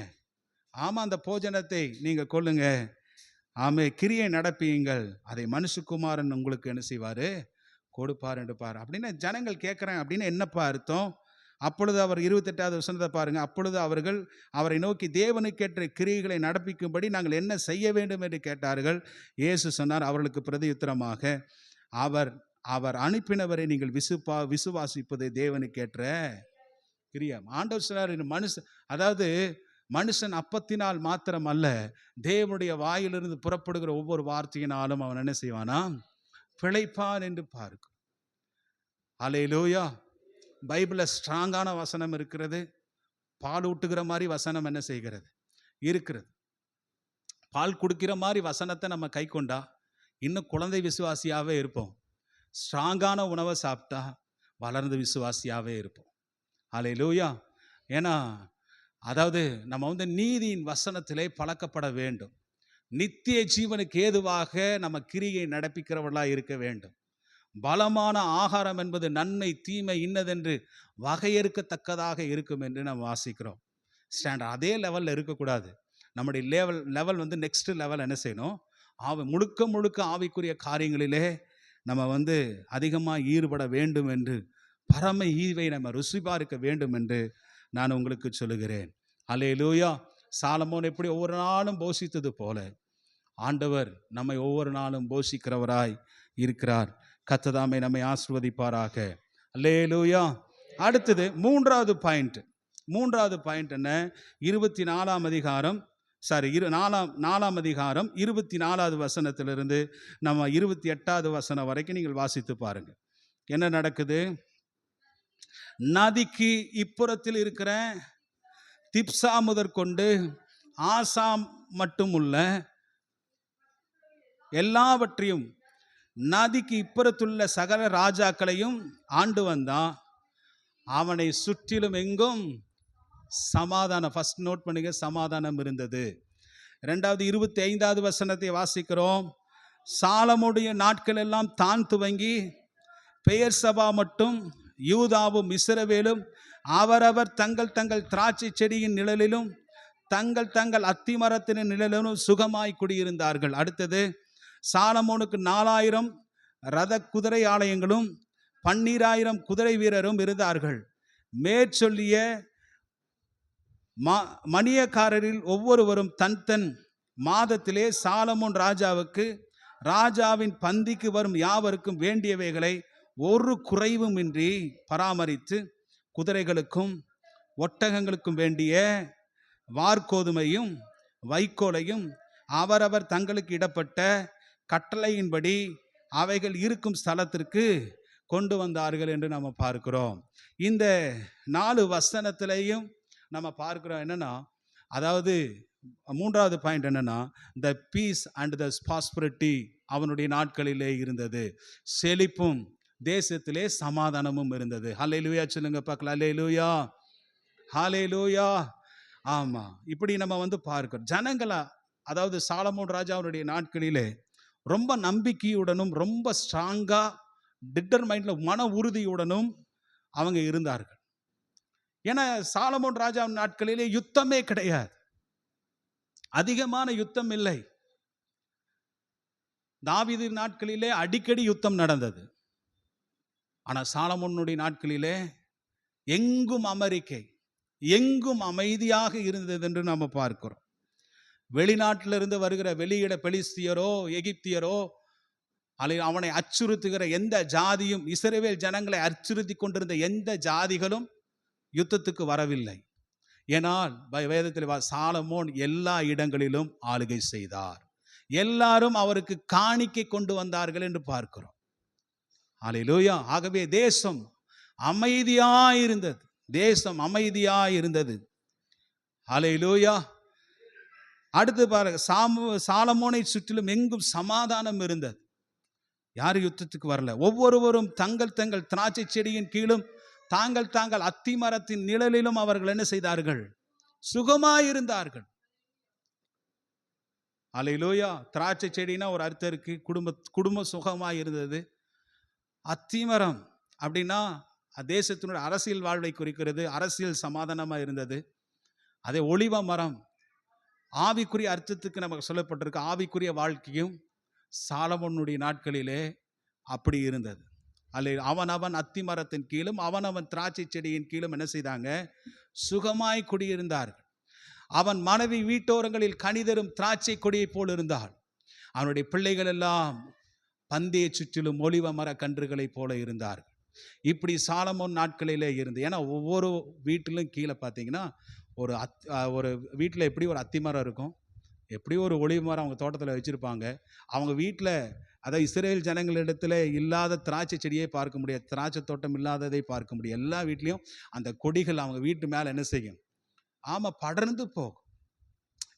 A: ஆமா, அந்த போஜனத்தை நீங்க கொள்ளுங்க. ஆமே, கிரியை நடப்பியுங்கள். அதை மனுஷகுமாரன் உங்களுக்கு என்ன செய்வாரு? கொடுப்பார் என்று பார். அப்படின்னு ஜனங்கள் கேட்குறேன் அப்படின்னு என்னப்பா அர்த்தம்? அப்பொழுது அவர் 28வது வசனத்தை பாருங்க. அப்பொழுது அவர்கள் அவரை நோக்கி, தேவனுக்கேற்ற கிரியைகளை நடப்பிக்கும்படி நாங்கள் என்ன செய்ய வேண்டும் என்று கேட்டார்கள். இயேசு சொன்னார் அவர்களுக்கு பிரதியுத்தரமாக, அவர் அனுப்பினவரை நீங்கள் விசுவாசிப்பது தேவனுக்கேற்ற கிரியா. ஆண்டவர் சொன்னார், மனுஷன் அதாவது மனுஷன் அப்பத்தினால் மாத்திரம் அல்ல, தேவனுடைய வாயிலிருந்து புறப்படுகிற ஒவ்வொரு வார்த்தையினாலும் அவன் என்ன செய்வானா, பிழைப்பான் என்று பார்க்கும். அல்லேலூயா. பைபிளில் ஸ்ட்ராங்கான வசனம் இருக்கிறது. பால் ஊட்டுகிற மாதிரி வசனம் என்ன செய்கிறது இருக்கிறது. பால் குடிக்கிற மாதிரி வசனத்தை நம்ம கை கொண்டா இன்னும் குழந்தை விசுவாசியாகவே இருப்போம். ஸ்ட்ராங்கான உணவை சாப்பிட்டா வளர்ந்த விசுவாசியாகவே இருப்போம். அல்லேலூயா. ஏன்னா அதாவது நம்ம நீதியின் வசனத்திலே பழக்கப்பட வேண்டும். நித்திய ஜீவனுக்கு ஏதுவாக நம்ம கிரியை நடப்பிக்கிறவர்களாக இருக்க வேண்டும். பலமான ஆகாரம் என்பது நன்மை தீமை இன்னதென்று வகையறுக்கத்தக்கதாக இருக்கும் என்று நம்ம வாசிக்கிறோம். ஸ்டாண்டர்ட் அதே லெவலில் இருக்கக்கூடாது. நம்முடைய லெவல் நெக்ஸ்ட் லெவல் என்ன செய்யணும், முழுக்க ஆவிக்குரிய காரியங்களிலே நம்ம அதிகமாக ஈடுபட வேண்டும் என்று, பரம ஈவை நம்ம ருசி பார்க்க வேண்டும் என்று நான் உங்களுக்கு சொல்லுகிறேன். அல்லேலூயா. சாலமோன் எப்படி ஒவ்வொரு நாளும் போஷித்தது போல ஆண்டவர் நம்மை ஒவ்வொரு நாளும் போஷிக்கிறவராய் இருக்கிறார். கர்த்தர் நம்மை ஆசீர்வதிப்பாராக. அல்லேலூயா. அடுத்தது மூன்றாவது பாயிண்ட் என்ன, 24ஆம் அதிகாரம் 4ஆம் அதிகாரம் 24வது வசனத்திலிருந்து நம்ம 28வது வசனம் வரைக்கும் நீங்கள் வாசித்து பாருங்க. என்ன நடக்குது? நதிக்கு இப்புறத்தில் இருக்கிற திப்சா முதற்கொண்டு ஆசாம் மட்டும் உள்ள எல்லாவற்றையும், நதிக்கு இப்புறத்துள்ள சகல ராஜாக்களையும் ஆண்டு வந்தான். அவனை சுற்றிலும் எங்கும் சமாதானம். ஃபர்ஸ்ட் நோட் பண்ணுங்க, சமாதானம் இருந்தது. 2வது 25வது வசனத்தை வாசிக்கிறோம். சாலமோனுடைய நாட்கள் எல்லாம் தான் துவங்கி பெயர் சபா மட்டும் யூதாவும் இஸ்ரவேலும் அவரவர் தங்கள் தங்கள் திராட்சை செடியின் நிழலிலும் தங்கள் தங்கள் அத்திமரத்தின் நிழலிலும் சுகமாய் குடியிருந்தார்கள். அடுத்தது, சாலமோனுக்கு 4000 ரத குதிரை ஆலயங்களும் 12000 குதிரை வீரரும் இருந்தார்கள். மேற்சொல்லிய மணியக்காரரில் ஒவ்வொருவரும் தன் தன் மாதத்திலே சாலமோன் ராஜாவின் பந்திக்கு வரும் யாவருக்கும் வேண்டியவைகளை ஒரு குறைவுமின்றி பராமரித்து, குதிரைகளுக்கும் ஒட்டகங்களுக்கும் வேண்டிய வார்கோதுமையும் வைக்கோலையும் அவரவர் தங்களுக்கு இடப்பட்ட கட்டளையின்படி அவைகள் இருக்கும் ஸ்தலத்திற்கு கொண்டு வந்தார்கள் என்று நம்ம பார்க்கிறோம். இந்த 4 வசனத்திலையும் நம்ம பார்க்கிறோம் என்னன்னா, அதாவது 3வது பாயிண்ட் என்னன்னா, the peace and the prosperity அவனுடைய நாட்களிலே இருந்தது. செழிப்பும் தேசத்திலே சமாதானமும் இருந்தது. ஹல்லேலூயா சொல்லுங்க பார்க்கலாம். ஹல்லேலூயா, ஹல்லேலூயா. ஆமா, இப்படி நம்ம பார்க்கிறோம். ஜனங்களா, அதாவது சாலமோன் ராஜாவுடைய நாட்களிலே ரொம்ப நம்பிக்கையுடனும் ரொம்ப ஸ்ட்ராங்கா டிட்டர்மைண்ட்ல மன உறுதியுடனும் அவங்க இருந்தார்கள். ஏன்னா சாலமோன் ராஜாவின் நாட்களிலே யுத்தமே கிடையாது, அதிகமான யுத்தம் இல்லை. தாவீது நாட்களிலே அடிக்கடி யுத்தம் நடந்தது. ஆனால் சாலமோனுடைய நாட்களிலே எங்கும் எங்கும் அமைதியாக இருந்தது என்று நாம் பார்க்கிறோம். வெளிநாட்டிலிருந்து வருகிற வெளியிட பெலிஸ்தியரோ எகிப்தியரோ அல்லது அவனை அச்சுறுத்துகிற எந்த ஜாதியும், இஸ்ரவேல் ஜனங்களை அச்சுறுத்தி கொண்டிருந்த எந்த ஜாதிகளும் யுத்தத்துக்கு வரவில்லை. ஏனால் வேதத்தில் சாலமோன் எல்லா இடங்களிலும் ஆளுகை செய்தார். எல்லாரும் அவருக்கு காணிக்கை கொண்டு வந்தார்கள் என்று பார்க்கிறோம். அல்லேலூயா. ஆகவே தேசம் அமைதியாயிருந்தது, தேசம் அமைதியாயிருந்தது. அல்லேலூயா. அடுத்து பாருங்க, சாலமோனை சுற்றிலும் எங்கும் சமாதானம் இருந்தது. யாரும் யுத்தத்துக்கு வரல. ஒவ்வொருவரும் தங்கள் தங்கள் திராட்சை செடியின் கீழும் தாங்கள் தாங்கள் அத்தி மரத்தின் நிழலிலும் அவர்கள் என்ன செய்தார்கள்? சுகமாயிருந்தார்கள். அல்லேலூயா. திராட்சை செடினா ஒரு அர்த்தம் இருக்கு, குடும்ப சுகமாய் இருந்தது. அத்திமரம் அப்படின்னா தேசத்தினுடைய அரசியல் வாழ்வை குறிக்கிறது, அரசியல் சமாதானமாக இருந்தது. அதே ஒலிவ மரம் ஆவிக்குரிய அர்த்தத்துக்கு நமக்கு சொல்லப்பட்டிருக்கு. ஆவிக்குரிய வாழ்க்கையும் சாலமோனுடைய நாட்களிலே அப்படி இருந்தது. அவன் அத்திமரத்தின் கீழும் அவன் திராட்சை செடியின் கீழும் என்ன செய்தாங்க? சுகமாய் குடியிருந்தார்கள். அவன் மனைவி வீட்டோரங்களில் கனிதரும் திராட்சை கொடியை போல் இருந்தாள். அவனுடைய பிள்ளைகள் எல்லாம் பந்தியை சுற்றிலும் ஒலிவ மர கன்றுகளை போல இருந்தார்கள். இப்படி சாலமோன் நாட்களிலே இருந்து, ஏன்னா ஒவ்வொரு வீட்டிலும் கீழே பார்த்தீங்கன்னா ஒரு வீட்டில் எப்படி ஒரு அத்தி மரம் இருக்கும், எப்படி ஒரு ஒளிவு மரம் அவங்க தோட்டத்தில் வச்சுருப்பாங்க. அவங்க வீட்டில், அதாவது இஸ்ரேல் ஜனங்களிடத்தில் இல்லாத திராட்சை செடியை பார்க்க முடியாது, திராட்சை தோட்டம் இல்லாததை பார்க்க முடியும். எல்லா வீட்லேயும் அந்த கொடிகள் அவங்க வீட்டு மேலே என்ன செய்யும்? ஆமாம், படர்ந்து போகும்.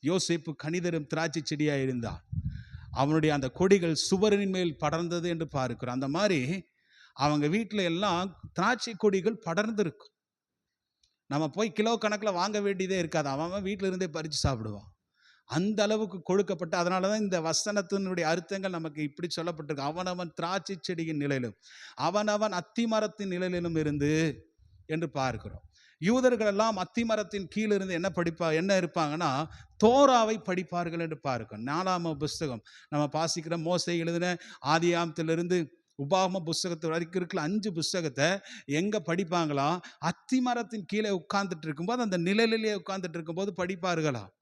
A: யோசேப்பு கனிதரும் திராட்சை செடியாக இருந்தான். அவனுடைய அந்த கொடிகள் சுவரின் மேல் படர்ந்தது என்று பார்க்கிறோம். அந்த மாதிரி அவங்க வீட்டில் எல்லாம் திராட்சை கொடிகள் படர்ந்து இருக்கும். நம்ம போய் கிலோ கணக்கில் வாங்க வேண்டியதே இருக்காது, அவன் வீட்டில் இருந்தே பறித்து சாப்பிடுவான். அந்த அளவுக்கு கொடுக்கப்பட்ட, அதனால தான் இந்த வசனத்தினுடைய அர்த்தங்கள் நமக்கு இப்படி சொல்லப்பட்டிருக்கு. அவனவன் திராட்சை செடியின் நிலையிலும் அவனவன் அத்தி மரத்தின் நிலையிலும் இருந்து என்று பார்க்கிறோம். யூதர்கள் எல்லாம் அத்தி மரத்தின் கீழ் இருந்து என்ன இருப்பாங்கன்னா தோராவை படிப்பார்கள் என்று பார்க்கிறோம். 4ஆம் புஸ்தகம் நம்ம வாசிக்கிற மோசே எழுதின ஆதியாகமத்திலிருந்து உபாகம புஸ்தகத்து வரைக்கும் இருக்கிற 5 புஸ்தகத்தை எங்க படிப்பாங்களாம்? அத்தி மரத்தின் கீழே உட்கார்ந்துட்டு இருக்கும்போது, அந்த நிழலிலே உட்கார்ந்துட்டு இருக்கும்போது படிப்பார்களாம்.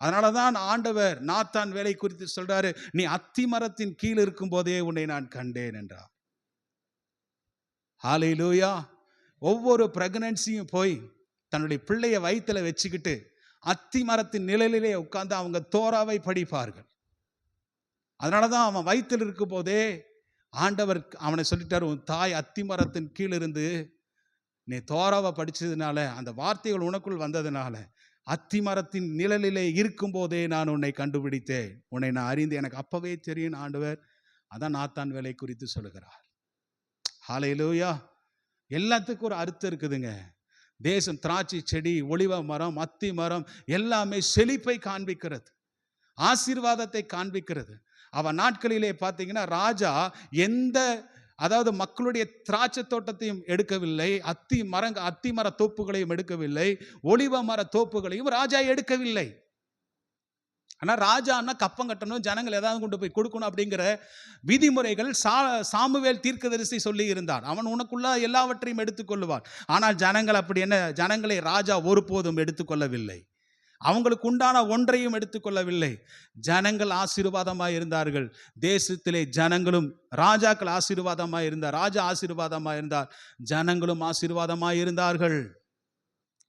A: அதனாலதான் ஆண்டவர் நாத்தான் வேலை குறித்து சொல்றாரு, நீ அத்தி மரத்தின் கீழ் இருக்கும் போதே உன்னை நான் கண்டேன் என்றார். ஹல்லேலூயா. ஒவ்வொரு பிரெக்னன்சியும் போய் தன்னுடைய பிள்ளைய வயிற்றுல வச்சுக்கிட்டு அத்தி மரத்தின் நிழலிலே உட்கார்ந்து அவங்க தோராவை படிப்பார்கள். அதனாலதான் அவன் வயிற்றில் இருக்கும் போதே ஆண்டவர் அவனை சொல்லிட்டார், உன் தாய் அத்தி மரத்தின் கீழ் இருந்து நீ தோராவை படிச்சதுனால, அந்த வார்த்தைகள் உனக்குள் வந்ததுனால, அத்தி மரத்தின் நிழலிலே இருக்கும் போதே நான் உன்னை கண்டுபிடித்தேன், உன்னை நான் அறிந்து, எனக்கு அப்பவே தெரியும் ஆண்டவர். அதான் நாத்தான் வேலை குறித்து சொல்லுகிறார். ஹல்லேலூயா. எல்லாத்துக்கும் ஒரு அர்த்தம் இருக்குதுங்க. தேசம், திராட்சை செடி, ஒலிவ மரம், அத்தி மரம் எல்லாமே செழிப்பை காண்பிக்கிறது, ஆசீர்வாதத்தை காண்பிக்கிறது. அவன் நாட்களிலே பார்த்தீங்கன்னா ராஜா அதாவது மக்களுடைய திராட்சை தோட்டத்தையும் எடுக்கவில்லை, அத்தி மர தோப்புகளையும் எடுக்கவில்லை, ஒலிவ மர தோப்புகளையும் ராஜா எடுக்கவில்லை. ஆனால் ராஜான்னா கப்பம் கட்டணும், ஜனங்கள் ஏதாவது கொண்டு போய் கொடுக்கணும் அப்படிங்கிற விதிமுறைகள் சாமுவேல் தீர்க்கதரிசி சொல்லி இருந்தார். அவன் உனக்குள்ள எல்லாவற்றையும் எடுத்துக்கொள்வான். ஆனால் ஜனங்களை ராஜா ஒருபோதும் எடுத்துக்கொள்ளவில்லை. அவங்களுக்கு உண்டான ஒன்றையும் எடுத்துக்கொள்ளவில்லை. ஜனங்கள் ஆசீர்வாதமாய் இருந்தார்கள். தேசத்திலே ஜனங்களும், ராஜாக்கள் ஆசீர்வாதமாய் இருந்தார், ராஜா ஆசீர்வாதமாய் இருந்தார், ஜனங்களும் ஆசீர்வாதமாய் இருந்தார்கள்.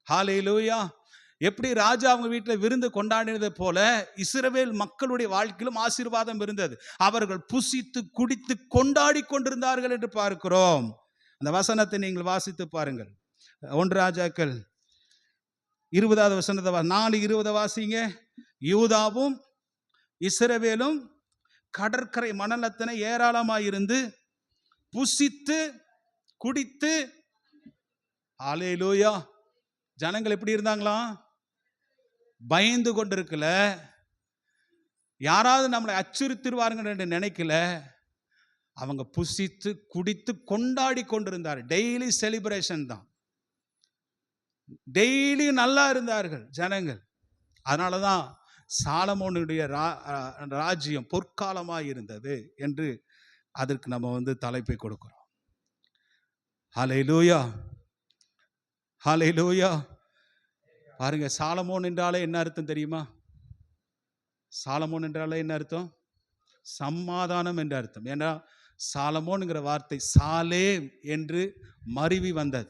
A: ஹல்லேலூயா. எப்படி ராஜா அவங்க வீட்டில் விருந்து கொண்டாடினது போல இஸ்ரவேல் மக்களுடைய வாழ்க்கையிலும் ஆசீர்வாதம் இருந்தது. அவர்கள் புசித்து குடித்து கொண்டாடி கொண்டிருந்தார்கள் என்று பார்க்கிறோம். அந்த வசனத்தை நீங்கள் வாசித்து பாருங்கள். 1 ராஜாக்கள் 20வது வசனத்தை 4:20 வாசிங்க. யூதாவும் இஸ்ரவேலும் கடற்கரை மணலத்தனை ஏராளமாயிருந்து புசித்து குடித்து, ஹல்லேலூயா. ஜனங்கள் எப்படி இருந்தாங்களாம்? பயந்து கொண்டிருக்கல, யாராவது நம்மளை அச்சுறுத்திடுவார்கள் என்று நினைக்கல. அவங்க புசித்து குடித்து கொண்டாடி கொண்டிருந்தார். டெய்லி செலிப்ரேஷன் தான், டெய்லி நல்லா இருந்தார்கள் ஜனங்கள். அதனாலதான் சாலமோனுடைய ராஜ்யம் பொற்காலமாக இருந்தது என்று அதற்கு நம்ம தலைப்பை கொடுக்கிறோம். ஹல்லேலூயா, ஹல்லேலூயா. பாருங்க, சாலமோன் என்றாலே என்ன அர்த்தம் தெரியுமா? சாலமோன் என்றாலே என்ன அர்த்தம்? சமாதானம் என்ற அர்த்தம். ஏன்னா சாலமோன்ங்கிற வார்த்தை சாலேம் என்று மருவி வந்தது.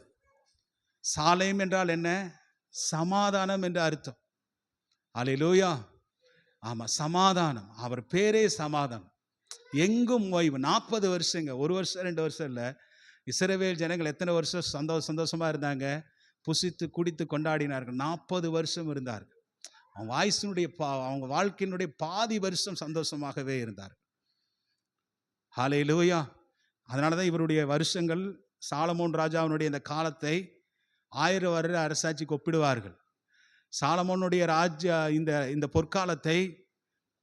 A: சாலேம் என்றால் என்ன? சமாதானம் என்ற அர்த்தம். ஹல்லேலூயா. ஆமா, சமாதானம். அவர் பேரே சமாதானம். எங்கும் ஓய்வு. 40 வருஷங்க, 1 வருஷம் 2 வருஷம் இல்லை. இஸ்ரவேல் ஜனங்கள் எத்தனை வருஷம் சந்தோஷமா இருந்தாங்க? புசித்து குடித்து கொண்டாடினார்கள். 40 வருஷம் இருந்தார்கள். அவங்க வாழ்க்கையினுடைய பாதி வருஷம் சந்தோஷமாகவே இருந்தார்கள். ஹல்லேலூயா. அதனாலதான் இவருடைய வருஷங்கள், சாலமோன் ராஜாவினுடைய இந்த காலத்தை 1000 வருட அரசாட்சிக்கு ஒப்பிடுவார்கள். சாலமோனுடைய இந்த பொற்காலத்தை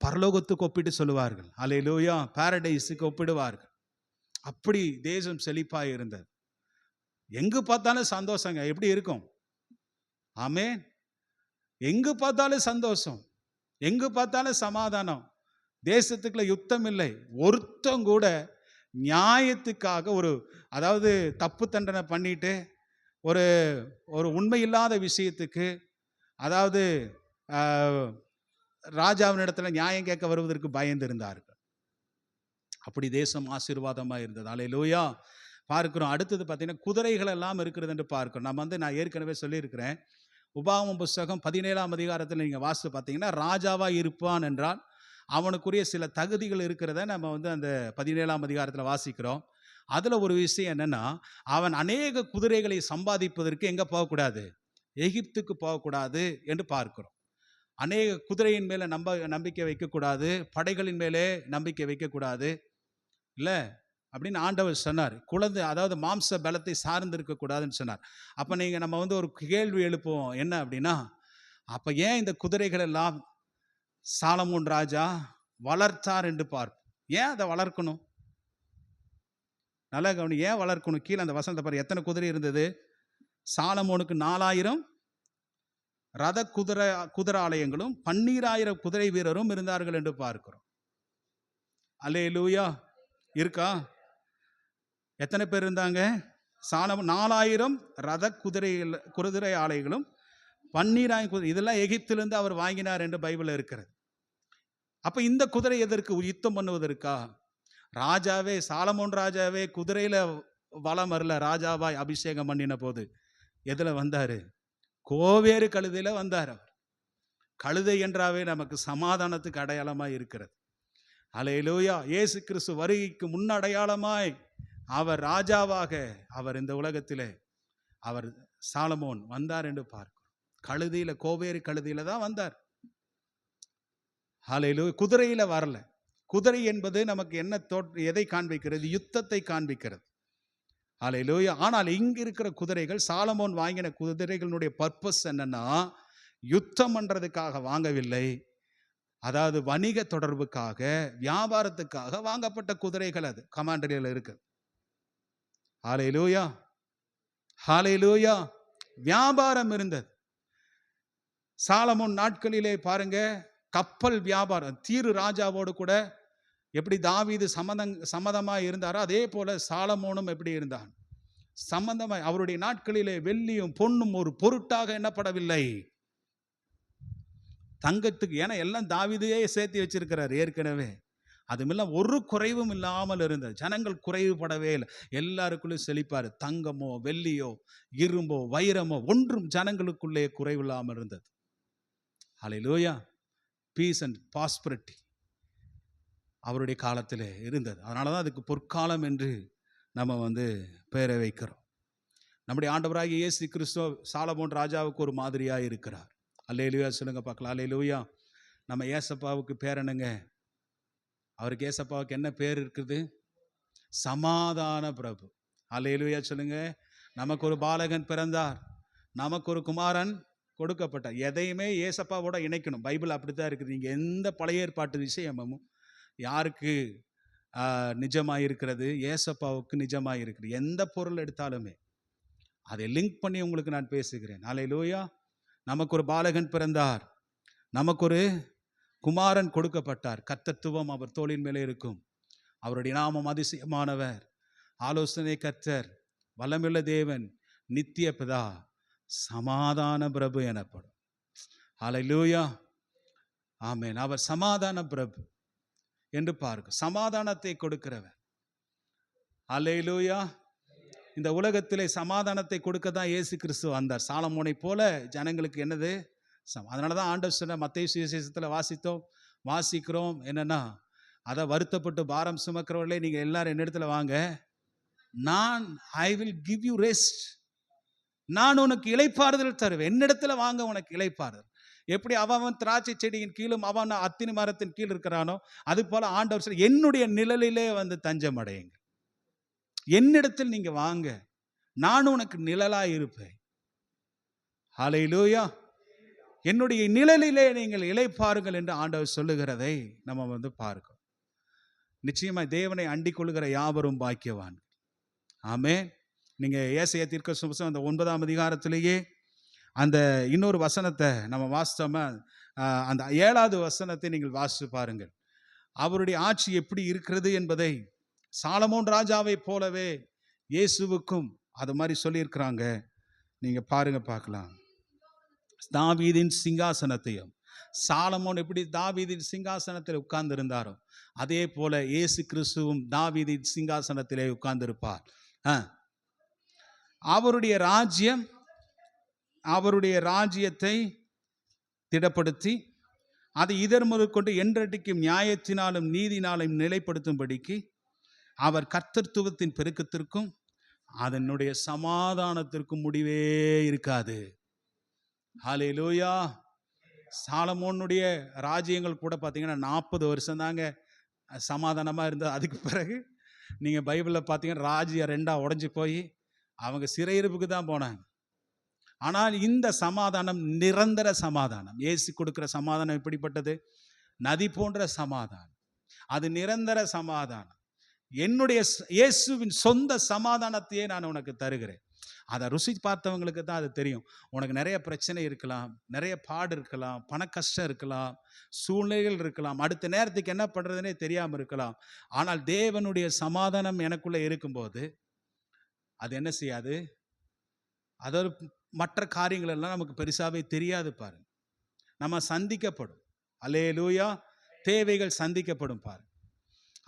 A: பரலோகத்துக்கு ஒப்பிட்டு சொல்லுவார்கள். ஹல்லேலூயா. பாரடைஸுக்கு ஒப்பிடுவார்கள். அப்படி தேசம் செழிப்பாய் இருந்தது. எங்கு பார்த்தாலும் சந்தோஷங்க. எப்படி இருக்கும்? ஆமென். எங்கு பார்த்தாலும் சந்தோஷம், எங்கு பார்த்தாலும் சமாதானம். தேசத்துக்குள்ள யுத்தம் இல்லை. ஒருத்தம் கூட நியாயத்துக்காக அதாவது தப்பு தண்டனை பண்ணிட்டு ஒரு உண்மை இல்லாத விஷயத்துக்கு, அதாவது ராஜாவினிடத்துல நியாயம் கேட்க வருவதற்கு பயந்து இருந்தார்கள். அப்படி தேசம் ஆசீர்வாதமாக இருந்தது. ஹல்லேலூயா. பார்க்கிறோம். அடுத்தது பார்த்தீங்கன்னா குதிரைகள் எல்லாம் இருக்கிறது என்று பார்க்கிறோம். நான் ஏற்கனவே சொல்லியிருக்கிறேன். உபாகமம் புஸ்தகம் 17ஆம் அதிகாரத்தில் நீங்கள் வாசித்து பார்த்தீங்கன்னா, ராஜாவா இருப்பான் என்றால் அவனுக்குரிய சில தகுதிகள் இருக்கிறத நம்ம அந்த 17ஆம் அதிகாரத்தில் வாசிக்கிறோம். அதுல ஒரு விஷயம் என்னன்னா, அவன் அநேக குதிரைகளை சம்பாதிப்பதற்கு எங்க போகக்கூடாது? எகிப்துக்கு போகக்கூடாது என்று பார்க்கிறோம். அநேக குதிரையின் மேல நம்பிக்கை வைக்கக்கூடாது, படைகளின் மேலே நம்பிக்கை வைக்கக்கூடாது இல்ல அப்படின்னு ஆண்டவர் சொன்னார். குழந்தை, அதாவது மாம்ச பலத்தை சார்ந்து இருக்கக்கூடாதுன்னு சொன்னார். அப்ப நம்ம ஒரு கேள்வி எழுப்புவோம். என்ன அப்படின்னா, அப்ப ஏன் இந்த குதிரைகள் எல்லாம் சாலமோன் ராஜா வளர்த்தார் என்று பார்ப்போம். ஏன் அதை வளர்க்கணும்? நல்லா கவனி, ஏன் வளர்க்கணும்? கீழே அந்த வசனத்தை பாரு, எத்தனை குதிரை இருந்தது? சாலமோனுக்கு 4000 ரத குதிராலயங்களும் 12000 குதிரை வீரரும் இருந்தார்கள் என்று பார்க்கிறோம். அல்லேலூயா. இருக்கா? எத்தனை பேர் இருந்தாங்க? சாலமோன் 4000 ரத குதிரை ஆலைகளும் 12000 குதிரை. இதெல்லாம் எகிப்திலிருந்து அவர் வாங்கினார் என்று பைபிள் இருக்கிறது. அப்ப இந்த குதிரை எதற்கு? யுத்தம் பண்ணுவதற்கா? ராஜாவே, சாலமோன் ராஜாவே குதிரையில வலம் வரல. ராஜாவாய் அபிஷேகம் பண்ணின போது எதுல வந்தாரு? கோவேறு கழுதையில வந்தார். அவர் கழுதை என்றாவே நமக்கு சமாதானத்துக்கு அடையாளமாய் இருக்கிறது. அல்லேலூயா. இயேசு கிறிஸ்து வருகைக்கு முன்னடையாளமாய் அவர் ராஜாவாக அவர் இந்த உலகத்திலே அவர் சாலமோன் வந்தார் என்று பார்க்கிறோம். கழுதையில, கோவேறு கழுதையில தான் வந்தார். அல்லேலூயா. குதிரையில வரல. குதிரை என்பது நமக்கு என்ன எதை காண்பிக்கிறது? யுத்தத்தை காண்பிக்கிறது. அல்லேலூயா. ஆனால் இங்க இருக்கிற குதிரைகள், சாலமோன் வாங்கின குதிரைகளுடைய பர்பஸ் என்னன்னா, யுத்தம் பண்றதுக்காக வாங்கவில்லை. அதாவது வணிக தொடர்புக்காக, வியாபாரத்துக்காக வாங்கப்பட்ட குதிரைகள். அது கமாண்டரியில் இருக்கு. அல்லேலூயா, அல்லேலூயா. வியாபாரம் இருந்தது. சாலமோன் நாட்களிலே பாருங்க, கப்பல் வியாபாரம். தீரு ராஜாவோடு கூட எப்படி தாவீது சம்மதமாய் இருந்தாரோ அதே போல சாலமோனும் எப்படி இருந்தான்? சம்பந்தமாய். அவருடைய நாட்களிலே வெள்ளியும் பொன்னும் ஒரு பொருட்டாக எண்ணப்படவில்லை. தங்கத்துக்கு, ஏன்னா எல்லாம் தாவீதையே சேர்த்து வச்சிருக்கிறார் ஏற்கனவே. அதுமெல்லாம் ஒரு குறைவும் இல்லாமல் இருந்தது. ஜனங்கள் குறைவுபடவே இல்லை. எல்லாருக்குள்ளும் செழிப்பாரு. தங்கமோ வெள்ளியோ இரும்போ வைரமோ ஒன்றும் ஜனங்களுக்குள்ளே குறைவில்லாமல் இருந்தது. ஹல்லேலூயா. பீஸ் அண்ட் பாஸ்பரிட்டி அவருடைய காலத்தில் இருந்தது. அதனால தான் அதுக்கு பொற்காலம் என்று நம்ம பெயரை வைக்கிறோம். நம்முடைய ஆண்டவராகிய இயேசு கிறிஸ்து சாலமோன் ராஜாவுக்கு ஒரு மாதிரியாக இருக்கிறார். அல்லேலூயா சொல்லுங்க பார்க்கலாம். அல்லேலூயா. நம்ம ஏசப்பாவுக்கு பேர் என்னங்க? அவருக்கு ஏசப்பாவுக்கு என்ன பேர் இருக்குது? சமாதான பிரபு. அல்லேலூயா சொல்லுங்க. நமக்கு ஒரு பாலகன் பிறந்தார், நமக்கு ஒரு குமாரன் கொடுக்கப்பட்டார். எதையுமே ஏசப்பாவோட இணைக்கணும். பைபிள் அப்படித்தான் இருக்குது. நீங்கள் எந்த பழைய ஏற்பாட்டு விஷயமும் யாருக்கு நிஜமாக இருக்கிறது? ஏசப்பாவுக்கு நிஜமாக இருக்கிறது. எந்த பொருள் எடுத்தாலுமே அதை லிங்க் பண்ணி உங்களுக்கு நான் பேசுகிறேன். அல்லேலூயா. நமக்கு ஒரு பாலகன் பிறந்தார், நமக்கு ஒரு குமாரன் கொடுக்கப்பட்டார். கர்த்தத்துவம் அவர் தோளின் மேலே இருக்கும். அவருடைய நாமம் அதிசயமானவர், ஆலோசனை கர்த்தர், வல்லமையுள்ள தேவன், நித்திய பிதா, சமாதான பிரபு எனப்படும். அல்லேலூயா. ஆமென். அவர் சமாதான பிரபு என்று பார்க்க, சமாதானத்தை கொடுக்கிறவர். அல்லேலூயா. இந்த உலகத்திலே சமாதானத்தை கொடுக்க தான் இயேசு கிறிஸ்து வந்தார். சாலமோனை போல ஜனங்களுக்கு என்னது? அதனால தான் ஆண்டவர் சொன்ன மத்தேயு சுவிசேஷத்தில் வாசிக்கிறோம் என்னன்னா, அதை வருத்தப்பட்டு பாரம் சுமக்கிறவர்களே நீங்கள் எல்லாரும் என்னிடத்துல வாங்க, நான் I will give you rest. நான் உனக்கு இளைப்பாறுதல் தருவேன். என்னிடத்துல வாங்க, உனக்கு இளைப்பாறுதல். எப்படி அவன் திராட்சை செடியின் கீழும் அவன் அத்தினி மரத்தின் கீழ் இருக்கிறானோ, அது போல ஆண்டவர் சொல்ல, என்னுடைய நிழலிலே தஞ்சம் அடையுங்க. என்னிடத்தில் நீங்க வாங்க, நான் உனக்கு நிழலாய் இருப்பேன். ஹல்லேலூயா. என்னுடைய நிழலிலே நீங்கள் இளைப்பாருங்கள் என்று ஆண்டவர் சொல்லுகிறதை நம்ம பார்க்கிறோம். நிச்சயமா தேவனை அண்டிக் கொள்ளுகிற யாவரும் பாக்கியவான். ஆமென். நீங்க ஏசாயா தீர்க்கதரிசி அந்த 9ஆம் அதிகாரத்திலேயே அந்த இன்னொரு வசனத்தை நம்ம வாசித்தோமா, அந்த 7வது வசனத்தை நீங்கள் வாசித்து பாருங்கள். அவருடைய ஆட்சி எப்படி இருக்கிறது என்பதை சாலமோன் ராஜாவை போலவே இயேசுவுக்கும் அது மாதிரி சொல்லியிருக்கிறாங்க. நீங்க பாருங்க, பார்க்கலாம். தாவீதின் சிங்காசனத்தையும், சாலமோன் எப்படி தாவீதின் சிங்காசனத்தில் உட்கார்ந்து இருந்தாரோ அதே போல இயேசு கிறிஸ்துவும் தாவீதின் சிங்காசனத்திலே உட்கார்ந்திருப்பார். ஆ, அவருடைய ராஜ்யத்தை திடப்படுத்தி அதை இதர் முதற்கொண்டு என்றடிக்கும் நியாயத்தினாலும் நீதினாலும் நிலைப்படுத்தும்படிக்கு அவர் கர்த்தத்துவத்தின் பெருக்கத்திற்கும் அதனுடைய சமாதானத்திற்கும் முடிவே இருக்காது. ஹல்லேலூயா. சாலமோனுடைய ராஜ்யங்கள் கூட பார்த்தீங்கன்னா 40 வருஷம் தாங்க சமாதானமாக இருந்தது. அதுக்கு பிறகு நீங்கள் பைபிளில் பார்த்தீங்கன்னா ராஜ்யம் 2 உடஞ்சி போய் அவங்க சிறையிருப்புக்கு தான் போனாங்க. ஆனால் இந்த சமாதானம் நிரந்தர சமாதானம். இயேசு கொடுக்கிற சமாதானம் எப்படிப்பட்டது? நதி போன்ற சமாதானம். அது நிரந்தர சமாதானம். என்னுடைய இயேசுவின் சொந்த சமாதானத்தையே நான் உனக்கு தருகிறேன். அதை ருசி பார்த்தவங்களுக்கு தான் அது தெரியும். உனக்கு நிறைய பிரச்சனை இருக்கலாம், நிறைய பாடு இருக்கலாம், பண கஷ்டம் இருக்கலாம், சூழ்நிலைகள் இருக்கலாம், அடுத்த நேரத்துக்கு என்ன பண்ணுறதுனே தெரியாமல் இருக்கலாம். ஆனால் தேவனுடைய சமாதானம் எனக்குள்ளே இருக்கும்போது அது என்ன செய்யாது? அதோட மற்ற காரியங்கள் எல்லாம் நமக்கு பெருசாகவே தெரியாது. பாருங்க, நம்ம சந்திக்கப்படும். அல்லேலூயா. தேவைகள் சந்திக்கப்படும். பாருங்க,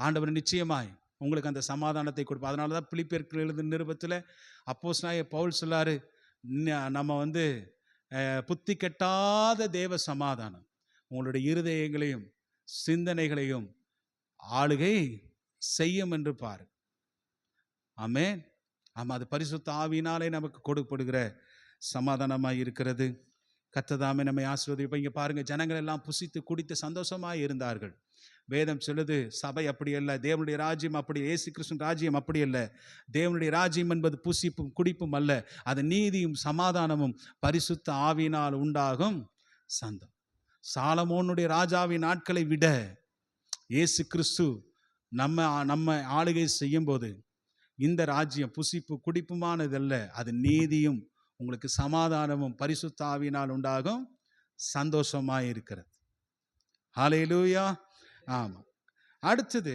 A: ஆண்டவர் நிச்சயமாய் உங்களுக்கு அந்த சமாதானத்தை கொடுப்போம். அதனால தான் பிலிப்பியருக்கு எழுதின நிருபத்தில் அப்போஸ்தலனாகிய பவுல் சொல்லாரு, நம்ம புத்தி கெட்டாத தேவ சமாதானம் உங்களுடைய இருதயங்களையும் சிந்தனைகளையும் ஆளுகை செய்யும் என்று பாரு. ஆமென். ஆமாம், அது பரிசுத்த ஆவியினாலே நமக்கு கொடுக்கப்படுகிற சமாதானமாக இருக்கிறது. கர்த்தர் நம்மை ஆசீர்வதிப்பார். இங்கே பாருங்க, ஜனங்கள் எல்லாம் புசித்து குடித்து சந்தோஷமாக இருந்தார்கள். வேதம் சொல்லுது, சபை அப்படி அல்ல, தேவனுடைய ராஜ்யம் அப்படி, இயேசு கிறிஸ்துவின் ராஜ்யம் அப்படி அல்ல. தேவனுடைய ராஜ்யம் என்பது புசிப்பும் குடிப்பும் அல்ல, அது நீதியும் சமாதானமும் பரிசுத்த ஆவியினால் உண்டாகும் சந்தம். சாலமோனுடைய ராஜாவின் நாட்களை விட இயேசு கிறிஸ்து நம்ம ஆளுகை செய்யும் போது இந்த ராஜ்யம் புசிப்பு குடிப்புமானதல்ல, அது நீதியும் உங்களுக்கு சமாதானமும் பரிசுத்த ஆவியினால் உண்டாகும் சந்தோஷமாக இருக்கிறது. ஹல்லேலூயா. ஆமாம். அடுத்தது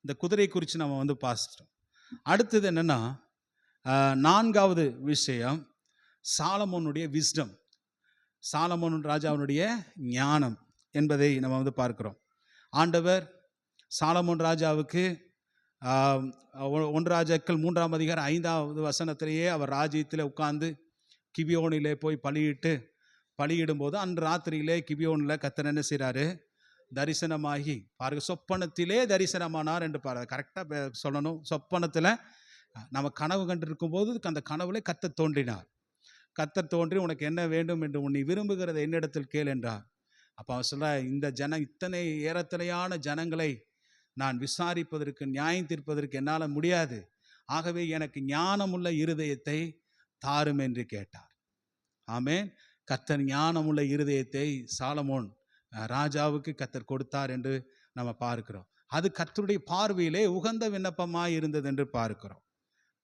A: இந்த குதிரை குறித்து நம்ம பார்த்துட்டோம். அடுத்தது என்னன்னா, 4வது விஷயம் சாலமோனுடைய விஸ்டம், சாலமோன் ராஜாவினுடைய ஞானம் என்பதை நம்ம பார்க்கிறோம். ஆண்டவர் சாலமோன் ராஜாவுக்கு 1 ராஜாக்கள் 3ஆம் அதிகாரம் 5வது வசனத்திலேயே அவர் ராஜ்யத்தில் உட்கார்ந்து கிபியோனிலே போய் பலியிடும்போது அன்று ராத்திரியிலே கிபியோனில் கர்த்தர் என்ன செய்கிறாரு? தரிசனமாகி பாருங்க, சொப்பனத்திலே தரிசனமானார் என்று பாருங்க. கரெக்டாக சொல்லணும். சொப்பனத்தில் நம்ம கனவு கண்டிருக்கும் போது அந்த கனவுல கர்த்தர் தோன்றினார். கர்த்தர் தோன்றி உனக்கு என்ன வேண்டும் என்று உன்னை விரும்புகிறதை என்னிடத்தில் கேள் என்றார். அப்போ அவர் சொல்ற, இந்த இத்தனை ஏறத்தனையான ஜனங்களை நான் விசாரிப்பதற்கு நியாயம் தீர்ப்பதற்கு என்னால் முடியாது, ஆகவே எனக்கு ஞானமுள்ள இருதயத்தை தாரும் என்று கேட்டார். ஆமென். கர்த்தர் ஞானமுள்ள இருதயத்தை சாலமோன் ராஜாவுக்கு கர்த்தர் கொடுத்தார் என்று நம்ம பார்க்கிறோம். அது கர்த்தருடைய பார்வையிலே உகந்த விண்ணப்பமாய் இருந்தது என்று பார்க்கிறோம்.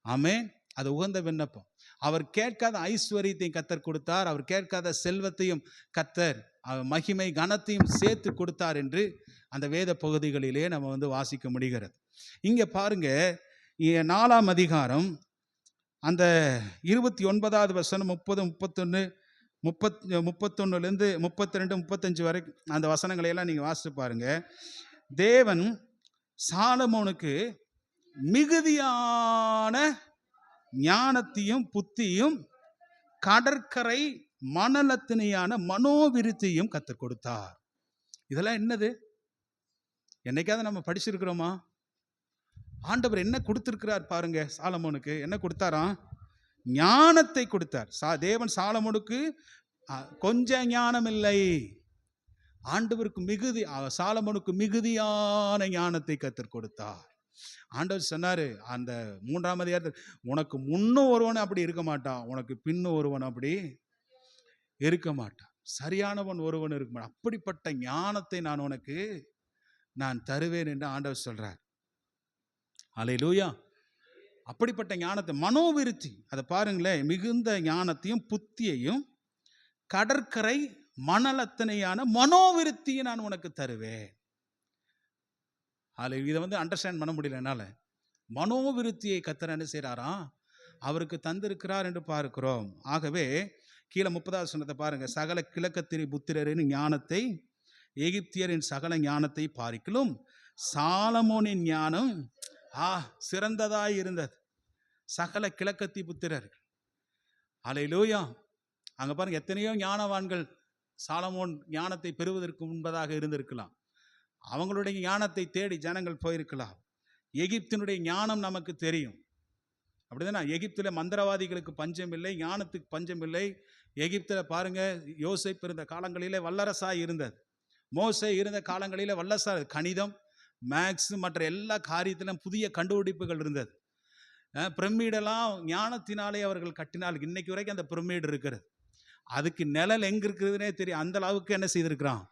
A: ஆமென். அது உகந்த விண்ணப்பம். அவர் கேட்காத ஐஸ்வர்யத்தையும் கர்த்தர் கொடுத்தார், அவர் கேட்காத செல்வத்தையும் கர்த்தர் மகிமை கனத்தையும் சேர்த்து கொடுத்தார் என்று அந்த வேத பகுதிகளிலே நம்ம வாசிக்க முடிகிறது. இங்கே பாருங்க, 4ஆம் அதிகாரம் அந்த 29வது வசனம் 30, 31, 31லேருந்து 32, 35 வரைக்கும் அந்த வசனங்களை எல்லாம் நீங்கள் வாசித்து பாருங்க. தேவன் சாலமோனுக்கு மிகுதியான ஞானத்தையும் புத்தியும் கடற்கரை மணலத்தினையான மனோவிருத்தியும் கற்றுக் கொடுத்தார். இதெல்லாம் என்னது? என்னைக்காவது நம்ம படிச்சிருக்கிறோமா? ஆண்டவர் என்ன கொடுத்திருக்கிறார் பாருங்க. சாலமோனுக்கு என்ன கொடுத்தாராம்? ஞானத்தை கொடுத்தார். தேவன் சாலமோனுக்கு கொஞ்சம் ஞானம் இல்லை, ஆண்டவருக்கு சாலமோனுக்கு மிகுதியான ஞானத்தை கற்றுக் கொடுத்தார். ஆண்டவர் சொன்னாரு அந்த 3ஆம் அதிகாரத்தில், உனக்கு முன்னும் ஒருவன் அப்படி இருக்க மாட்டான், உனக்கு பின்னும் ஒருவன் அப்படி இருக்க மாட்டான், சரியானவன் ஒருவன் இருக்க மாட்டான், அப்படிப்பட்ட ஞானத்தை நான் தருவேன் என்று ஆண்டவர் சொல்றார். அல்லேலூயா. அப்படிப்பட்ட ஞானத்தை, மனோவிருத்தி, அதை பாருங்களேன், மிகுந்த ஞானத்தையும் புத்தியையும் கடற்கரை மணலத்தனையான மனோவிருத்தியை நான் உனக்கு தருவேன். இதை அண்டர்ஸ்டாண்ட் பண்ண முடியல என்னால். மனோவிருத்தியை கர்த்தர் என்ன செய்கிறாராம்? அவருக்கு தந்திருக்கிறார் என்று பார்க்கிறோம். ஆகவே கீழே 30வது வசனத்தை பாருங்க. சகல கிழக்கத்திரி புத்திரரின் ஞானத்தை எகிப்தியரின் சகல ஞானத்தை பார்க்கிலும் சாலமோனின் ஞானம் சிறந்ததாய் இருந்தது சகல கிழக்கத்தி புத்திரர்கள். அல்லேலூயா. அங்க பாருங்க, எத்தனையோ ஞானவான்கள் சாலமோன் ஞானத்தை பெறுவதற்கு முன்பதாக இருந்திருக்கலாம். அவங்களுடைய ஞானத்தை தேடி ஜனங்கள் போயிருக்கலாம். எகிப்தினுடைய ஞானம் நமக்கு தெரியும், அப்படிதானே? எகிப்தில் மந்திரவாதிகளுக்கு பஞ்சம் இல்லை, ஞானத்துக்கு பஞ்சம் இல்லை. எகிப்தில் பாருங்க, யோசேப்பு இருந்த காலங்களிலே வல்லரசாய் இருந்தது. மோசே இருந்த காலங்களிலே வல்லரசா, கணிதம், மேக்ஸ் மற்ற எல்லா காரியத்திலும் புதிய கண்டுபிடிப்புகள் இருந்தது. பிரமிடெல்லாம் ஞானத்தினாலே அவர்கள் கட்டினால். இன்னைக்கு வரைக்கும் அந்த பிரமிடு இருக்கிறது. அதுக்கு நிழல் எங்க இருக்குதுன்னே தெரியும், அந்த அளவுக்கு என்ன செய்திருக்கிறான்,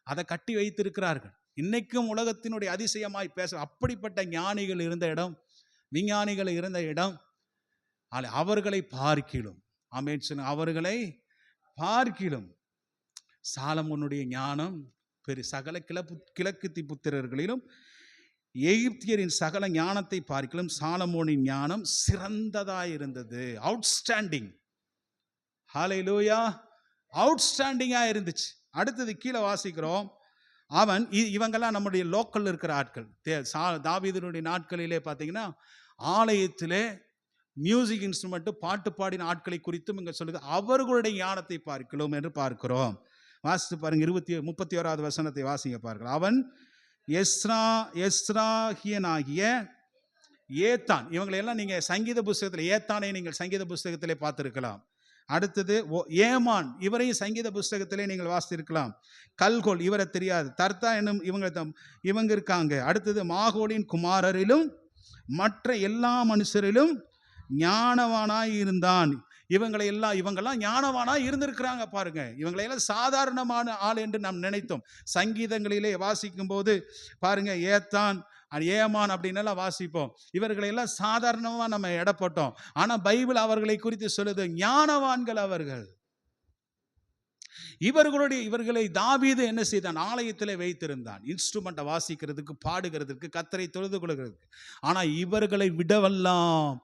A: அதை கட்டி வைத்திருக்கிறார்கள். இன்னைக்கும் உலகத்தினுடைய அதிசயமாய் பேச அப்படிப்பட்ட ஞானிகள் இருந்த இடம், விஞ்ஞானிகள் இருந்த இடம். அவர்களை பார்க்கிலும், ஆமென், அவர்களை பார்க்கிலும் சாலமோனுடைய ஞானம் சகல கிழக்கு புத்திரர்களிலும் எகிப்தியரின் சகல ஞானத்தை பார்க்கிலும் சாலமோனின் ஞானம் சிறந்ததாயிருந்தது. அவுட்ஸ்டாண்டிங். ஹல்லேலூயா. அவுட்ஸ்டாண்டிங்கா இருந்துச்சு. அடுத்தது கீழே வாசிக்கிறோம். அவன், இவங்கெல்லாம் நம்முடைய லோக்கல் இருக்கிற ஆட்கள். தாவீதுடைய நாட்களிலே பார்த்தீங்கன்னா ஆலயத்திலே மியூசிக் இன்ஸ்ட்ருமெண்ட் பாட்டு பாடின ஆட்களை குறித்தும் இங்கே சொல்லுது, அவர்களுடைய ஞானத்தை பார்க்கிறோம் என்று பார்க்கிறோம். வாசித்து பாருங்க, 31வது வசனத்தை வாசிங்க பாருங்கள். அவன் எஸ்ராகியனாகிய ஏத்தான், இவங்களையெல்லாம் நீங்கள் சங்கீத புஸ்தகத்தில், ஏத்தானை நீங்கள் சங்கீத புஸ்தகத்திலே பார்த்துருக்கலாம். அடுத்தது ஏமான், இவரையும் சங்கீத புஸ்தகத்திலே நீங்கள் வாசித்திருக்கலாம். கல்கோல், இவரை தெரியாது. தர்த்தா என்னும் இவங்க இருக்காங்க. அடுத்தது மாகோலின் குமாரரிலும் மற்ற எல்லா மனுஷரிலும் ஞானவானாய் இருந்தான். இவங்கெல்லாம் ஞானவானாய் இருந்திருக்கிறாங்க பாருங்க. இவங்களையெல்லாம் சாதாரணமான ஆள் என்று நாம் நினைத்தோம். சங்கீதங்களிலே வாசிக்கும் போது பாருங்க, ஏத்தான், ஏமான் அப்படின்னு வாசிப்போம். இவர்களையெல்லாம் சாதாரணமாக நம்ம எடப்பட்டோம். ஆனால் பைபிள் அவர்களை குறித்து சொல்லுது, ஞானவான்கள் அவர்கள். இவர்களை தாவீது என்ன செய்தான், ஆலயத்திலே வைத்திருந்தான், இன்ஸ்ட்ருமெண்ட்டை வாசிக்கிறதுக்கு, பாடுகிறதுக்கு, கர்த்தரை தொழுது கொள்கிறதுக்கு. ஆனால் இவர்களை விடவெல்லாம்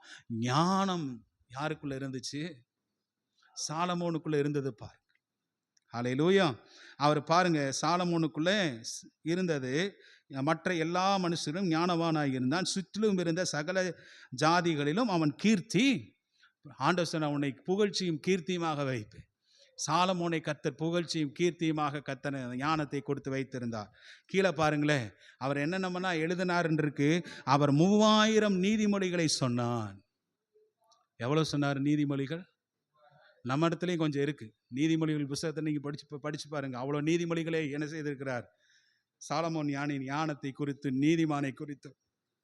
A: ஞானம் யாருக்குள்ள இருந்துச்சு, சாலமோனுக்குள்ள இருந்தது பாருங்க. ஹல்லேலூயா. அவர் பாருங்க, சாலமோனுக்குள்ளே இருந்தது. மற்ற எல்லா மனுஷரும் ஞானவானாய் இருந்தான். சுற்றிலும் இருந்த சகல ஜாதிகளிலும் அவன் கீர்த்தி, ஆண்டவர் சொன்ன, உன்னை புகழ்ச்சியும் கீர்த்தியுமாக வைப்பேன். சாலமோனை கர்த்தர் புகழ்ச்சியும் கீர்த்தியுமாக கர்த்தர் ஞானத்தை கொடுத்து வைத்திருந்தார். கீழே பாருங்களேன், அவர் என்னென்னமனா எழுதினார் இருக்கு. அவர் 3000 நீதிமொழிகளை சொன்னான். எவ்வளவு சொன்னார் நீதிமொழிகள்? நம்ம இடத்துலையும் கொஞ்சம் இருக்கு. நீதிமொழிகள் புத்தகத்தை நீங்கள் படிச்சு பாருங்க. அவ்வளோ நீதிமொழிகளை என்ன செய்திருக்கிறார் சாலமோன். ஞானத்தை குறித்தும், நீதிமானை குறித்தும்,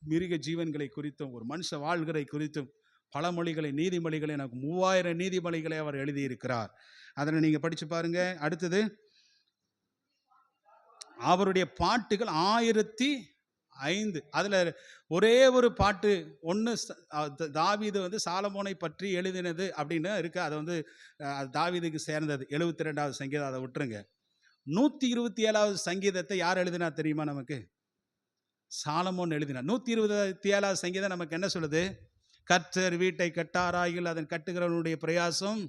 A: மிருக ஜீவன்களை குறித்தும், ஒரு மனுஷ வாழ்களை குறித்தும் பல மொழிகளை, நீதிமொழிகளை, எனக்கு 3000 நீதிமொழிகளை அவர் எழுதியிருக்கிறார். அதனை நீங்கள் படிச்சு பாருங்க. அடுத்தது, அவருடைய பாட்டுகள் 1005. அதில் ஒரே ஒரு பாட்டு ஒன்று தாவீது சாலமோனை பற்றி எழுதினது அப்படின்னு இருக்கு. அதை தாவீதுக்கு சேர்ந்தது. 72வது சங்கீதம், அதை விட்டுருங்க. 127வது சங்கீதத்தை யார் எழுதினா தெரியுமா நமக்கு? சாலமோன் எழுதினார். 127வது சங்கீதம் நமக்கு என்ன சொல்லுது? கர்த்தர் வீட்டை கட்டாராயில் அதன் கட்டுகிறவனுடைய பிரயாசம்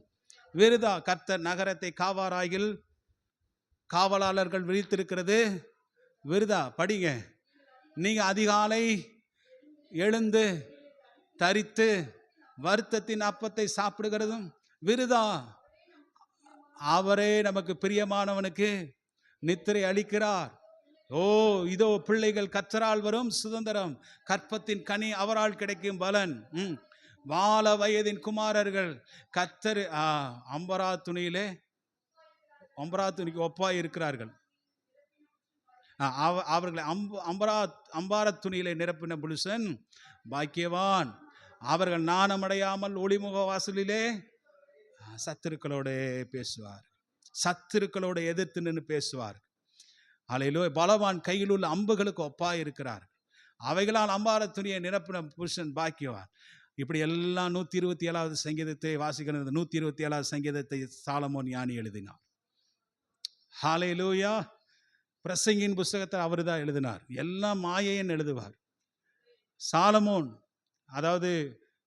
A: விருதா. கர்த்தர் நகரத்தை காவாராயில் காவலாளர்கள் விழித்திருக்கிறது விருதா. படிங்க. நீங்க அதிகாலை எழுந்து தரித்து வருத்தத்தின் அப்பத்தை சாப்பிடுகிறதும் விருதா. அவரே நமக்கு பிரியமானவனுக்கு நித்திரை அளிக்கிறார். ஓ, இதோ பிள்ளைகள் கர்த்தரால் வரும் சுதந்திரம், கற்பத்தின் கனி அவரால் கிடைக்கும் பலன். வால வயதின் குமாரர்கள் கர்த்தர் அம்பரா துணிக்கு ஒப்பாய் இருக்கிறார்கள். அவர்களை அம்பார துணியிலே நிரப்பின புருஷன் பாக்கியவான். அவர்கள் நாணமடையாமல் ஒளிமுக வாசலிலே சத்துருக்களோட பேசுவார், சத்துருக்களோட எதிர்த்து நின்று பேசுவார். அல்லேலூயா. பலவான் கையில் உள்ள அம்புகளுக்கு ஒப்பாய் இருக்கிறார். அவைகளால் அம்பார துணியை நிரப்பின புருஷன் பாக்கியவான். இப்படி எல்லாம் 127வது சங்கீதத்தை வாசிக்கிறது. 127வது சங்கீதத்தை சாலமோன் ஞானி எழுதினார். ஹல்லேலூயா. பிரசங்கின் புஸ்தகத்தை அவர் தான் எழுதினார். எல்லாம் மாயையன் எழுதுவார். சாலமோன்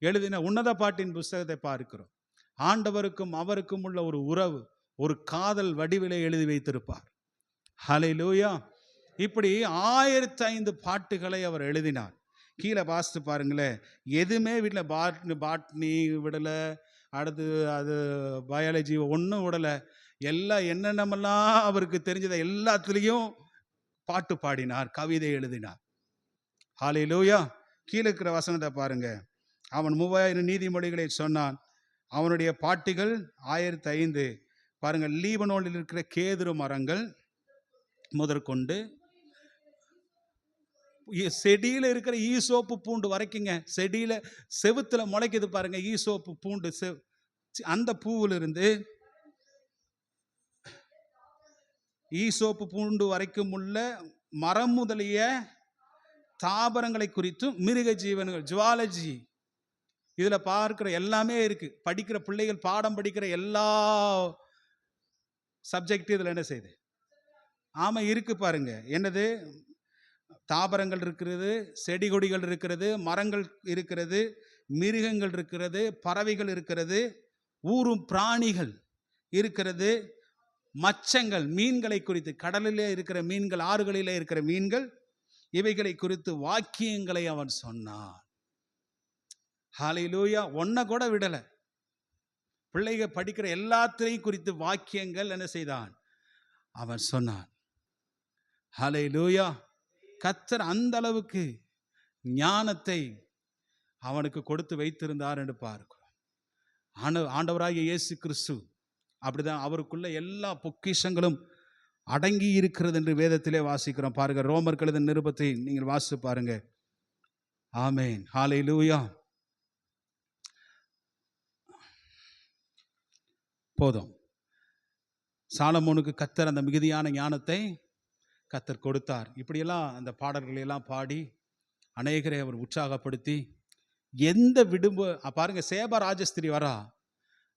A: எழுதின உன்னத பாட்டின் புஸ்தகத்தை பார்க்கிறோம். ஆண்டவருக்கும் அவருக்கும் உள்ள ஒரு உறவு, ஒரு காதல் வடிவிலே எழுதி வைத்திருப்பார். ஹல்லேலூயா. இப்படி 1005 பாட்டுகளை அவர் எழுதினார். கீழே வாசித்து பாருங்களேன். எதுவுமே வீட்டில் பாட்னி விடலை, அடுத்து அது பயாலஜி ஒன்றும் விடலை. எல்லாம் என்னென்னமெல்லாம் அவருக்கு தெரிஞ்சதை எல்லாத்துலேயும் பாட்டு பாடினார், கவிதை எழுதினார். ஹல்லேலூயா. கீழே இருக்கிற வசனத்தை பாருங்க. அவன் 3000 நீதிமொழிகளை சொன்னான். அவனுடைய பாட்டுகள் 1005. பாருங்க, லீபனோனில் இருக்கிற கேதுரு மரங்கள் முதற்கொண்டு செடியில இருக்கிற ஈசோப்பு பூண்டு வரைக்குங்க. செடியில செவுத்துல முளைக்குது பாருங்க ஈசோப்பு பூண்டு, அந்த பூவிலிருந்து ஈசோப்பு பூண்டு வரைக்கும் உள்ள மரம் முதலிய தாவரங்களை குறித்தும் மிருக ஜீவன்கள், ஜுவாலஜி, இதுல பார்க்கிற எல்லாமே இருக்கு. படிக்கிற பிள்ளைகள் பாடம் படிக்கிற எல்லா சப்ஜெக்ட் இதுல என்ன செய்யுது? ஆமா இருக்கு பாருங்க. என்னது? தாவரங்கள் இருக்கிறது, செடி கொடிகள் இருக்கிறது, மரங்கள் இருக்கிறது, மிருகங்கள் இருக்கிறது, பறவைகள் இருக்கிறது, ஊரும் பிராணிகள் இருக்கிறது, மச்சங்கள், மீன்களை குறித்து, கடலிலே இருக்கிற மீன்கள், ஆறுகளிலே இருக்கிற மீன்கள், இவைகளை குறித்து வாக்கியங்களை அவன் சொன்னான். ஹல்லேலூயா. ஒன்ன கூட விடல. பிள்ளைகள் படிக்கிற எல்லாத்தையும் குறித்து வாக்கியங்கள் என்ன செய்தான்? அவன் சொன்னான். ஹல்லேலூயா. கர்த்தர் அந்த அளவுக்கு ஞானத்தை அவனுக்கு கொடுத்து வைத்திருந்தார் என்று பார்க்கிறோம். ஆண்டவராகிய இயேசு கிறிஸ்து அப்படிதான், அவருக்குள்ள எல்லா பொக்கிஷங்களும் அடங்கி இருக்கிறது என்று வேதத்திலே வாசிக்கிறோம். பாருங்க, ரோமர் எழுதின நிருபத்தை நீங்கள் வாசித்து பாருங்க. ஆமென். ஹல்லேலூயா. போதும். சாலமோனுக்கு கர்த்தர் அந்த மிகுதியான ஞானத்தை கர்த்தர் கொடுத்தார். இப்படியெல்லாம் அந்த பாடல்களையெல்லாம் பாடி அநேகரை அவர் உற்சாகப்படுத்தி, எந்த விடும்பு பாருங்க, சேபா ராஜஸ்திரி வரா,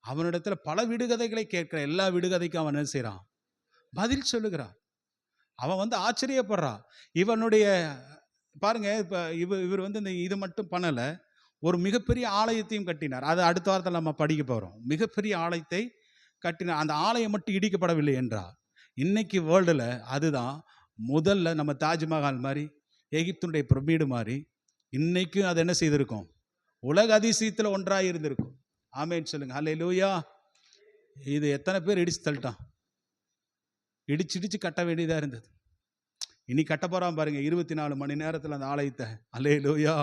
A: அவனிடத்துல பல விடுகதைகளை கேட்கிற, எல்லா விடுகதைக்கும் அவன் என்ன செய்யறான்? பதில் சொல்லுகிறான். அவன் ஆச்சரியப்படுறா. இவனுடைய பாருங்க, இப்ப இவர் இது மட்டும் பண்ணல, ஒரு மிகப்பெரிய ஆலயத்தையும் கட்டினார். அது அடுத்த வாரத்தில் நம்ம படிக்க போறோம். மிகப்பெரிய ஆலயத்தை கட்டினார். அந்த ஆலயம் மட்டும் இடிக்கப்படவில்லை என்றார். இன்னைக்கு வேர்ல்டுல அதுதான் முதல்ல, நம்ம தாஜ்மஹால் மாதிரி, எகிப்துடைய பிரமிடு மாதிரி, இன்னைக்கும் அது என்ன செய்திருக்கும்? உலக அதிசயத்தில் ஒன்றாக இருந்திருக்கும். ஆமென் சொல்லுங்க. ஹல்லேலூயா. இது எத்தனை பேர் இடிச்சு தள்ளிட்டான்? இடிச்சு கட்ட வேண்டியதாக இருந்தது. இனி கட்ட போறான் பாருங்க, 24 மணி நேரத்தில் அந்த ஆலயத்தை. ஹல்லேலூயா.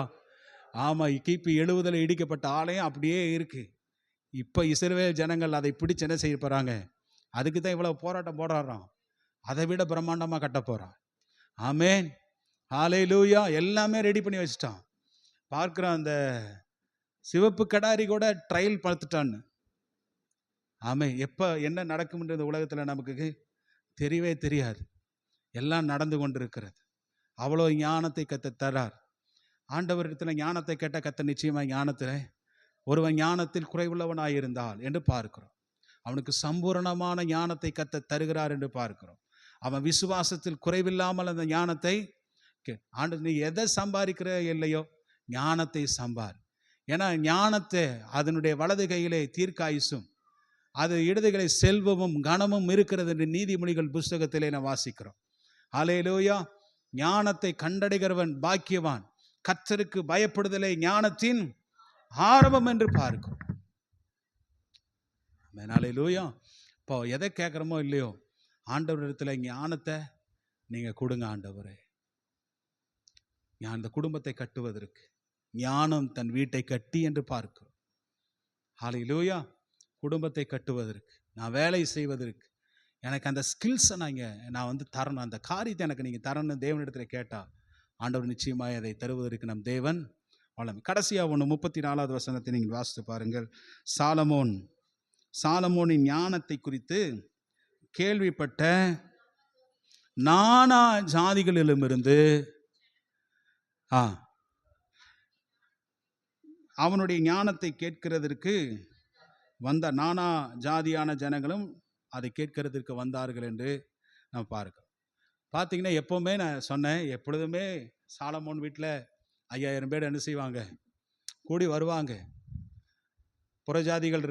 A: ஆமா, கிபி 70 இடிக்கப்பட்ட ஆலயம் அப்படியே இருக்கு. இப்போ இஸ்ரவேல் ஜனங்கள் அதை பிடிச்சு என்ன செய்ய போறாங்க? அதுக்கு தான் இவ்வளவு போராட்டம் போடுறான். அதை விட பிரம்மாண்டமாக கட்ட போறான். ஆமென். ஹல்லேலூயா. எல்லாமே ரெடி பண்ணி வச்சுட்டான். பார்க்குறோம், அந்த சிவப்பு கடாரி கூட ட்ரையல் பார்த்துட்டான்னு. ஆமென். எப்போ என்ன நடக்கும்ன்றது உலகத்தில் நமக்கு தெரியவே தெரியாது. எல்லாம் நடந்து கொண்டிருக்கிறது. அவ்வளோ ஞானத்தை கத்த தரார். ஆண்டவரிடத்தில் ஞானத்தை கேட்ட கத்த நிச்சயமாக ஞானத்தில், ஒருவன் ஞானத்தில் குறைவுள்ளவனாயிருந்தால் என்று பார்க்கிறோம், அவனுக்கு சம்பூரணமான ஞானத்தை கத்த தருகிறார் என்று பார்க்கிறோம். அவன் விசுவாசத்தில் குறைவில்லாமல் அந்த ஞானத்தை நீ எதை சம்பாதிக்கிற இல்லையோ, ஞானத்தை சம்பார். ஏன்னா ஞானத்தை அதனுடைய வலது கையிலே தீர்க்காயுசும், அது இடதுகளை செல்வமும் கனமும் இருக்கிறது என்று நீதிமொழிகள் புஸ்தகத்திலே நான் வாசிக்கிறோம். ஹல்லேலூயா. ஞானத்தை கண்டடைகிறவன் பாக்கியவான். கர்த்தருக்கு பயப்படுதலை ஞானத்தின் ஆரம்பம் என்று பார்க்கிறோம். ஹல்லேலூயா. இப்போ எதை கேட்குறோமோ இல்லையோ, ஆண்டவரிடத்தில் ஞானத்தை நீங்கள் கொடுங்க. ஆண்டவரே, அந்த குடும்பத்தை கட்டுவதற்கு ஞானம் தன் வீட்டை கட்டி என்று பார்க்கிறோம். ஹல்லேலூயா. குடும்பத்தை கட்டுவதற்கு, நான் வேலை செய்வதற்கு எனக்கு அந்த ஸ்கில்ஸை நான் தரணும், அந்த காரியத்தை எனக்கு நீங்கள் தரணும் தேவனிடத்தில் கேட்டால், ஆண்டவர் நிச்சயமாக அதை தருவதற்கு நம் தேவன் வளம். கடைசியாக 34வது வசனத்தை நீங்கள் வாசித்து பாருங்கள். சாலமோனின் ஞானத்தை குறித்து கேள்விப்பட்ட நானா ஜாதிகளிலுமிருந்து அவனுடைய ஞானத்தை கேட்கிறதற்கு வந்த நானா ஜாதியான ஜனங்களும் அதை கேட்கிறதற்கு வந்தார்கள் என்று நம்ம பார்க்கிறோம். பார்த்தீங்கன்னா, எப்போவுமே நான் சொன்னேன், எப்பொழுதுமே சாலமோன் வீட்டில் 5000 பேர் என்ன செய்வாங்க? கூடி வருவாங்க. புறஜாதிகள்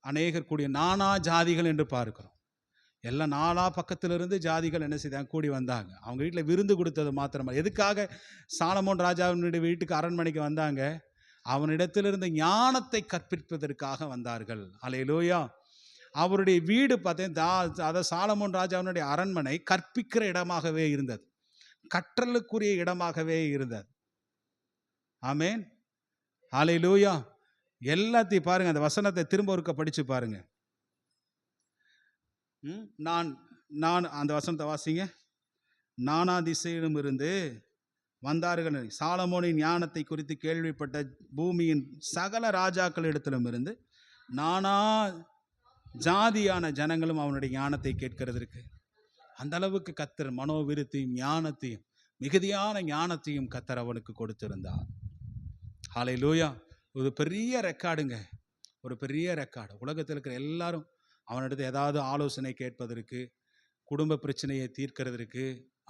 A: அநேகர் கூடிய நானா ஜாதிகள் என்று பார்க்கிறோம். எல்லாம் நாலா பக்கத்திலிருந்து ஜாதிகள் என்ன செய்தாங்க, கூடி வந்தாங்க. அவங்க வீட்டில் விருந்து கொடுத்தது மாத்திரமா. எதுக்காக சாலமோன் ராஜாவினுடைய வீட்டுக்கு அரண்மனைக்கு வந்தாங்க? அவனிடத்திலிருந்து ஞானத்தை கற்பிப்பதற்காக வந்தார்கள். அல்லேலூயா. அவருடைய வீடு பார்த்தீங்கன்னா, அதாவது சாலமோன் ராஜாவினுடைய அரண்மனை கற்பிக்கிற இடமாகவே இருந்தது, கற்றலுக்குரிய இடமாகவே இருந்தது. ஆமென். அல்லேலூயா. எல்லாத்தையும் பாருங்க, அந்த வசனத்தை திரும்ப ஒருக்க படிச்சு பாருங்க. நான் அந்த வசனத்தை வாசிங்க. நானா திசையிலும் இருந்து வந்தார்கள், சாலமோனின் ஞானத்தை குறித்து கேள்விப்பட்ட பூமியின் சகல ராஜாக்களிடத்திலும் இருந்து நானா ஜாதியான ஜனங்களும் அவனுடைய ஞானத்தை கேட்கிறதற்கு. அந்த அளவுக்கு கர்த்தர் மனோவிருத்தியும் ஞானத்தையும் மிகுதியான ஞானத்தையும் கர்த்தர் அவனுக்கு கொடுத்திருந்தார். ஹல்லேலூயா. ஒரு பெரிய ரெக்கார்டுங்க, ஒரு பெரிய ரெக்கார்டு. உலகத்தில் இருக்கிற எல்லாரும் அவனிடத்து ஏதாவது ஆலோசனை கேட்பதற்கு, குடும்ப பிரச்சனையை தீர்க்கிறதுக்கு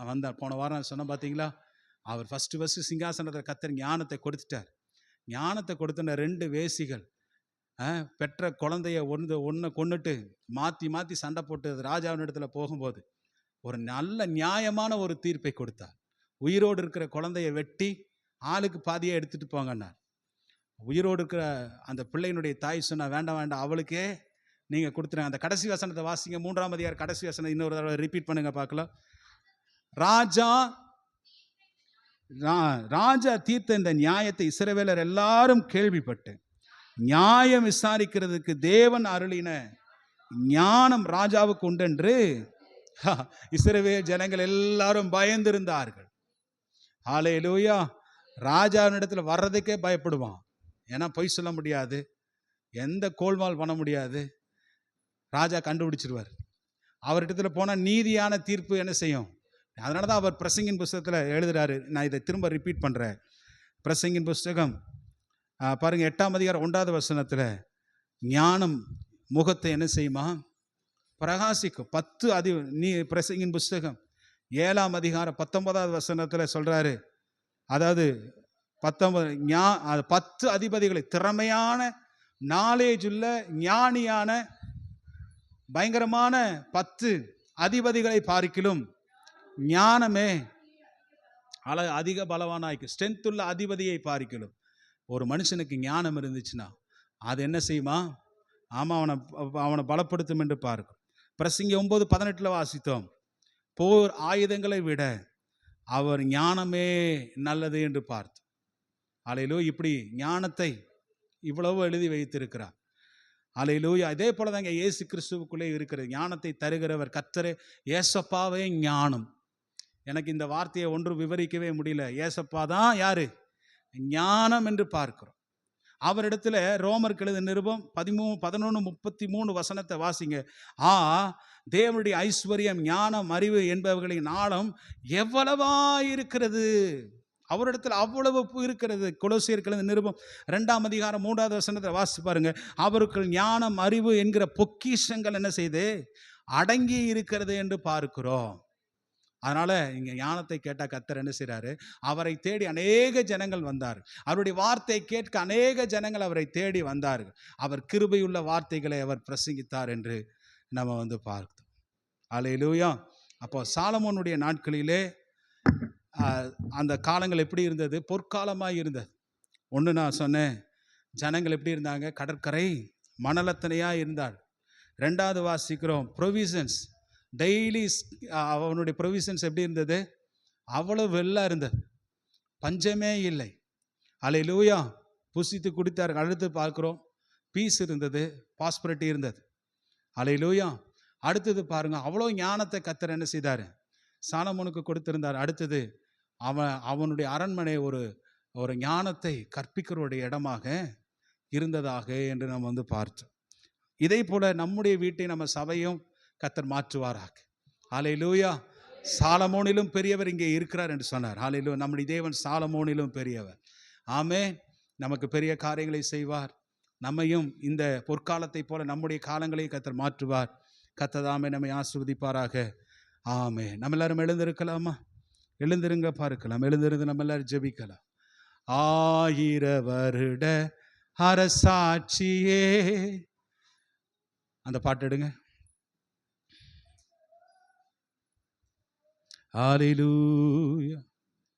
A: வந்தார். போன வாரம் நான் சொன்ன பார்த்தீங்களா, அவர் ஃபஸ்ட்டு சிங்காசனத்தில் கர்த்தர் ஞானத்தை கொடுத்துட்டார். ஞானத்தை கொடுத்துன 2 வேசிகள் பெற்ற குழந்தைய ஒன்றை கொண்டுட்டு மாற்றி சண்டை போட்டு ராஜாவின் இடத்துல போகும்போது ஒரு நல்ல நியாயமான ஒரு தீர்ப்பை கொடுத்தார். உயிரோடு இருக்கிற குழந்தைய வெட்டி ஆளுக்கு பாதியை எடுத்துட்டு போங்கன்னார். உயிரோடு இருக்கிற அந்த பிள்ளையினுடைய தாய் சொன்னா, வேண்டாம் வேண்டாம், அவளுக்கே நீங்கள் கொடுத்துருங்க. அந்த கடைசி வசனத்தை வாசிங்க, 3ஆம் அதிகாரம் கடைசி வசனம் இன்னொரு தடவை ரிப்பீட் பண்ணுங்க பார்க்கலாம். ராஜா தீர்த்த இந்த நியாயத்தை இஸ்ரவேலர் எல்லாரும் கேள்விப்பட்டு நியாயம் விசாரிக்கிறதுக்கு தேவன் அருளின ஞானம் ராஜாவுக்கு உண்டென்று இஸ்ரவேல் ஜனங்கள் எல்லாரும் பயந்திருந்தார்கள். ஹல்லேலூயா. ராஜாவினிடத்துல வர்றதுக்கே பயப்படுவான். ஏன்னா பொய் சொல்ல முடியாது, எந்த கோல்மால் பண்ண முடியாது, ராஜா கண்டுபிடிச்சிருவார். அவர்கிட்ட போனால் நீதியான தீர்ப்பு என்ன செய்யும். அதனால தான் அவர் பிரசங்கின் புஸ்தகத்தில் எழுதுறாரு. நான் இதை திரும்ப ரிப்பீட் பண்ணுறேன். பிரசங்கின் புஸ்தகம் பாருங்க, 8ஆம் அதிகாரம் 1வது வசனத்தில் ஞானம் முகத்தை என்ன செய்யுமா, பிரகாசிக்கும். 10 பிரசங்கின் புஸ்தகம் 7ஆம் அதிகாரம் 19வது வசனத்தில் சொல்றாரு. அதாவது 10 அதிபதிகளை, திறமையான நாலேஜ் உள்ள ஞானியான பயங்கரமான 10 அதிபதிகளை பார்க்கிலும் ஞானமே அதிக பலவானாய்க்கு. ஸ்ட்ரென்த் உள்ள அதிபதியை பார்க்கிலும் ஒரு மனுஷனுக்கு ஞானம் இருந்துச்சுன்னா அது என்ன செய்யுமா, ஆமாம், அவனை பலப்படுத்தும் என்று பார்க்கும். பிரசங்கி 9:18 வாசித்தோம். போர் ஆயுதங்களை விட அவர் ஞானமே நல்லது என்று பார்த்தோம். அல்லேலூயா. இப்படி ஞானத்தை இவ்வளவு எழுதி வைத்திருக்கிறார். அல்லேலூயா. இதே போல தாங்க இயேசு கிறிஸ்துவுக்குள்ளே இருக்கிற ஞானத்தை தருகிறவர் கர்த்தரே. ஏசப்பாவே ஞானம். எனக்கு இந்த வார்த்தையை ஒன்று விவரிக்கவே முடியல. ஏசப்பா தான் யாரு? ஞானம் என்று பார்க்கிறோம். அவரிடத்துல ரோமருக்கு எழுதின நிருபம் 11:33 வசனத்தை வாசிங்க. தேவனுடைய ஐஸ்வர்யம் ஞானம் அறிவு என்பவர்களின் ஆழம் எவ்வளவா இருக்கிறது, அவரிடத்துல அவ்வளவு இருக்கிறது. கொலோசியருக்கு எழுதின நிருபம் 2ஆம் அதிகாரம் 3வது வசனத்தை வாசிச்சு பாருங்க. அவருக்கு ஞானம் அறிவு என்கிற பொக்கிஷங்கள் என்ன செய்து அடங்கி இருக்கிறது என்று பார்க்கிறோம். அதனால இங்க ஞானத்தை கேட்டா கர்த்தர் என்ன செய்றாரு, அவரை தேடி அநேக ஜனங்கள் வந்தார்கள். அவருடைய வார்த்தையை கேட்க அநேக ஜனங்கள் அவரை தேடி வந்தார்கள். அவர் கிருபையுள்ள வார்த்தைகளை அவர் பிரசங்கித்தார் என்று நம்ம பார்த்தோம். அல்லேலூயா. அப்போ சாலமோனுடைய நாட்களிலே அந்த காலங்கள் எப்படி இருந்தது? பொற்காலமாக இருந்தது. ஒன்று நான் சொன்னேன், ஜனங்கள் எப்படி இருந்தாங்க? கடற்கரை மணலத்தனையாக இருந்தாள். 2வது வாசிக்கிறோம், ப்ரொவிஷன்ஸ் டெய்லி. அவனுடைய ப்ரொவிஷன்ஸ் எப்படி இருந்தது? அவ்வளவு வெள்ளா இருந்தது, பஞ்சமே இல்லை. அல்லேலூயா. புசித்து குடித்தார்கள். அடுத்து பார்க்கிறோம், பீஸ் இருந்தது, பாஸ்பரிட்டி இருந்தது. அல்லேலூயா. அடுத்தது பாருங்க, அவ்வளோ ஞானத்தை கர்த்தர் என்ன செய்தார்? சாலமோனுக்கு கொடுத்திருந்தார். அடுத்தது அவனுடைய அரண்மனை ஒரு ஞானத்தை கற்பிக்கிறவருடைய இடமாக இருந்ததாக என்று நம்ம பார்த்தோம். இதே போல நம்முடைய வீட்டை நம்ம சபையும் கர்த்தர் மாற்றுவாராக. ஹல்லேலூயா. சாலமோனிலும் பெரியவர் இங்கே இருக்கிறார் என்று சொன்னார். ஹல்லேலூயா. நம்முடைய தேவன் சாலமோனிலும் பெரியவர். ஆமென். நமக்கு பெரிய காரியங்களை செய்வார். நம்மையும் இந்த பொற்காலத்தை போல நம்முடைய காலங்களை கர்த்தர் மாற்றுவார். கர்த்தர் தாமே நம்மை ஆசீர்வதிப்பாராக. ஆமென். நம்ம எல்லாரும் எழுந்திருக்கலாமா? எழுந்திருங்க பார்க்கலாம். எழுந்திருந்து நம்ம எல்லாரும் ஜெபிக்கலாம். 1000 வருட அரசாட்சியே, அந்த பாட்டு எடுங்க. ஹalleluya.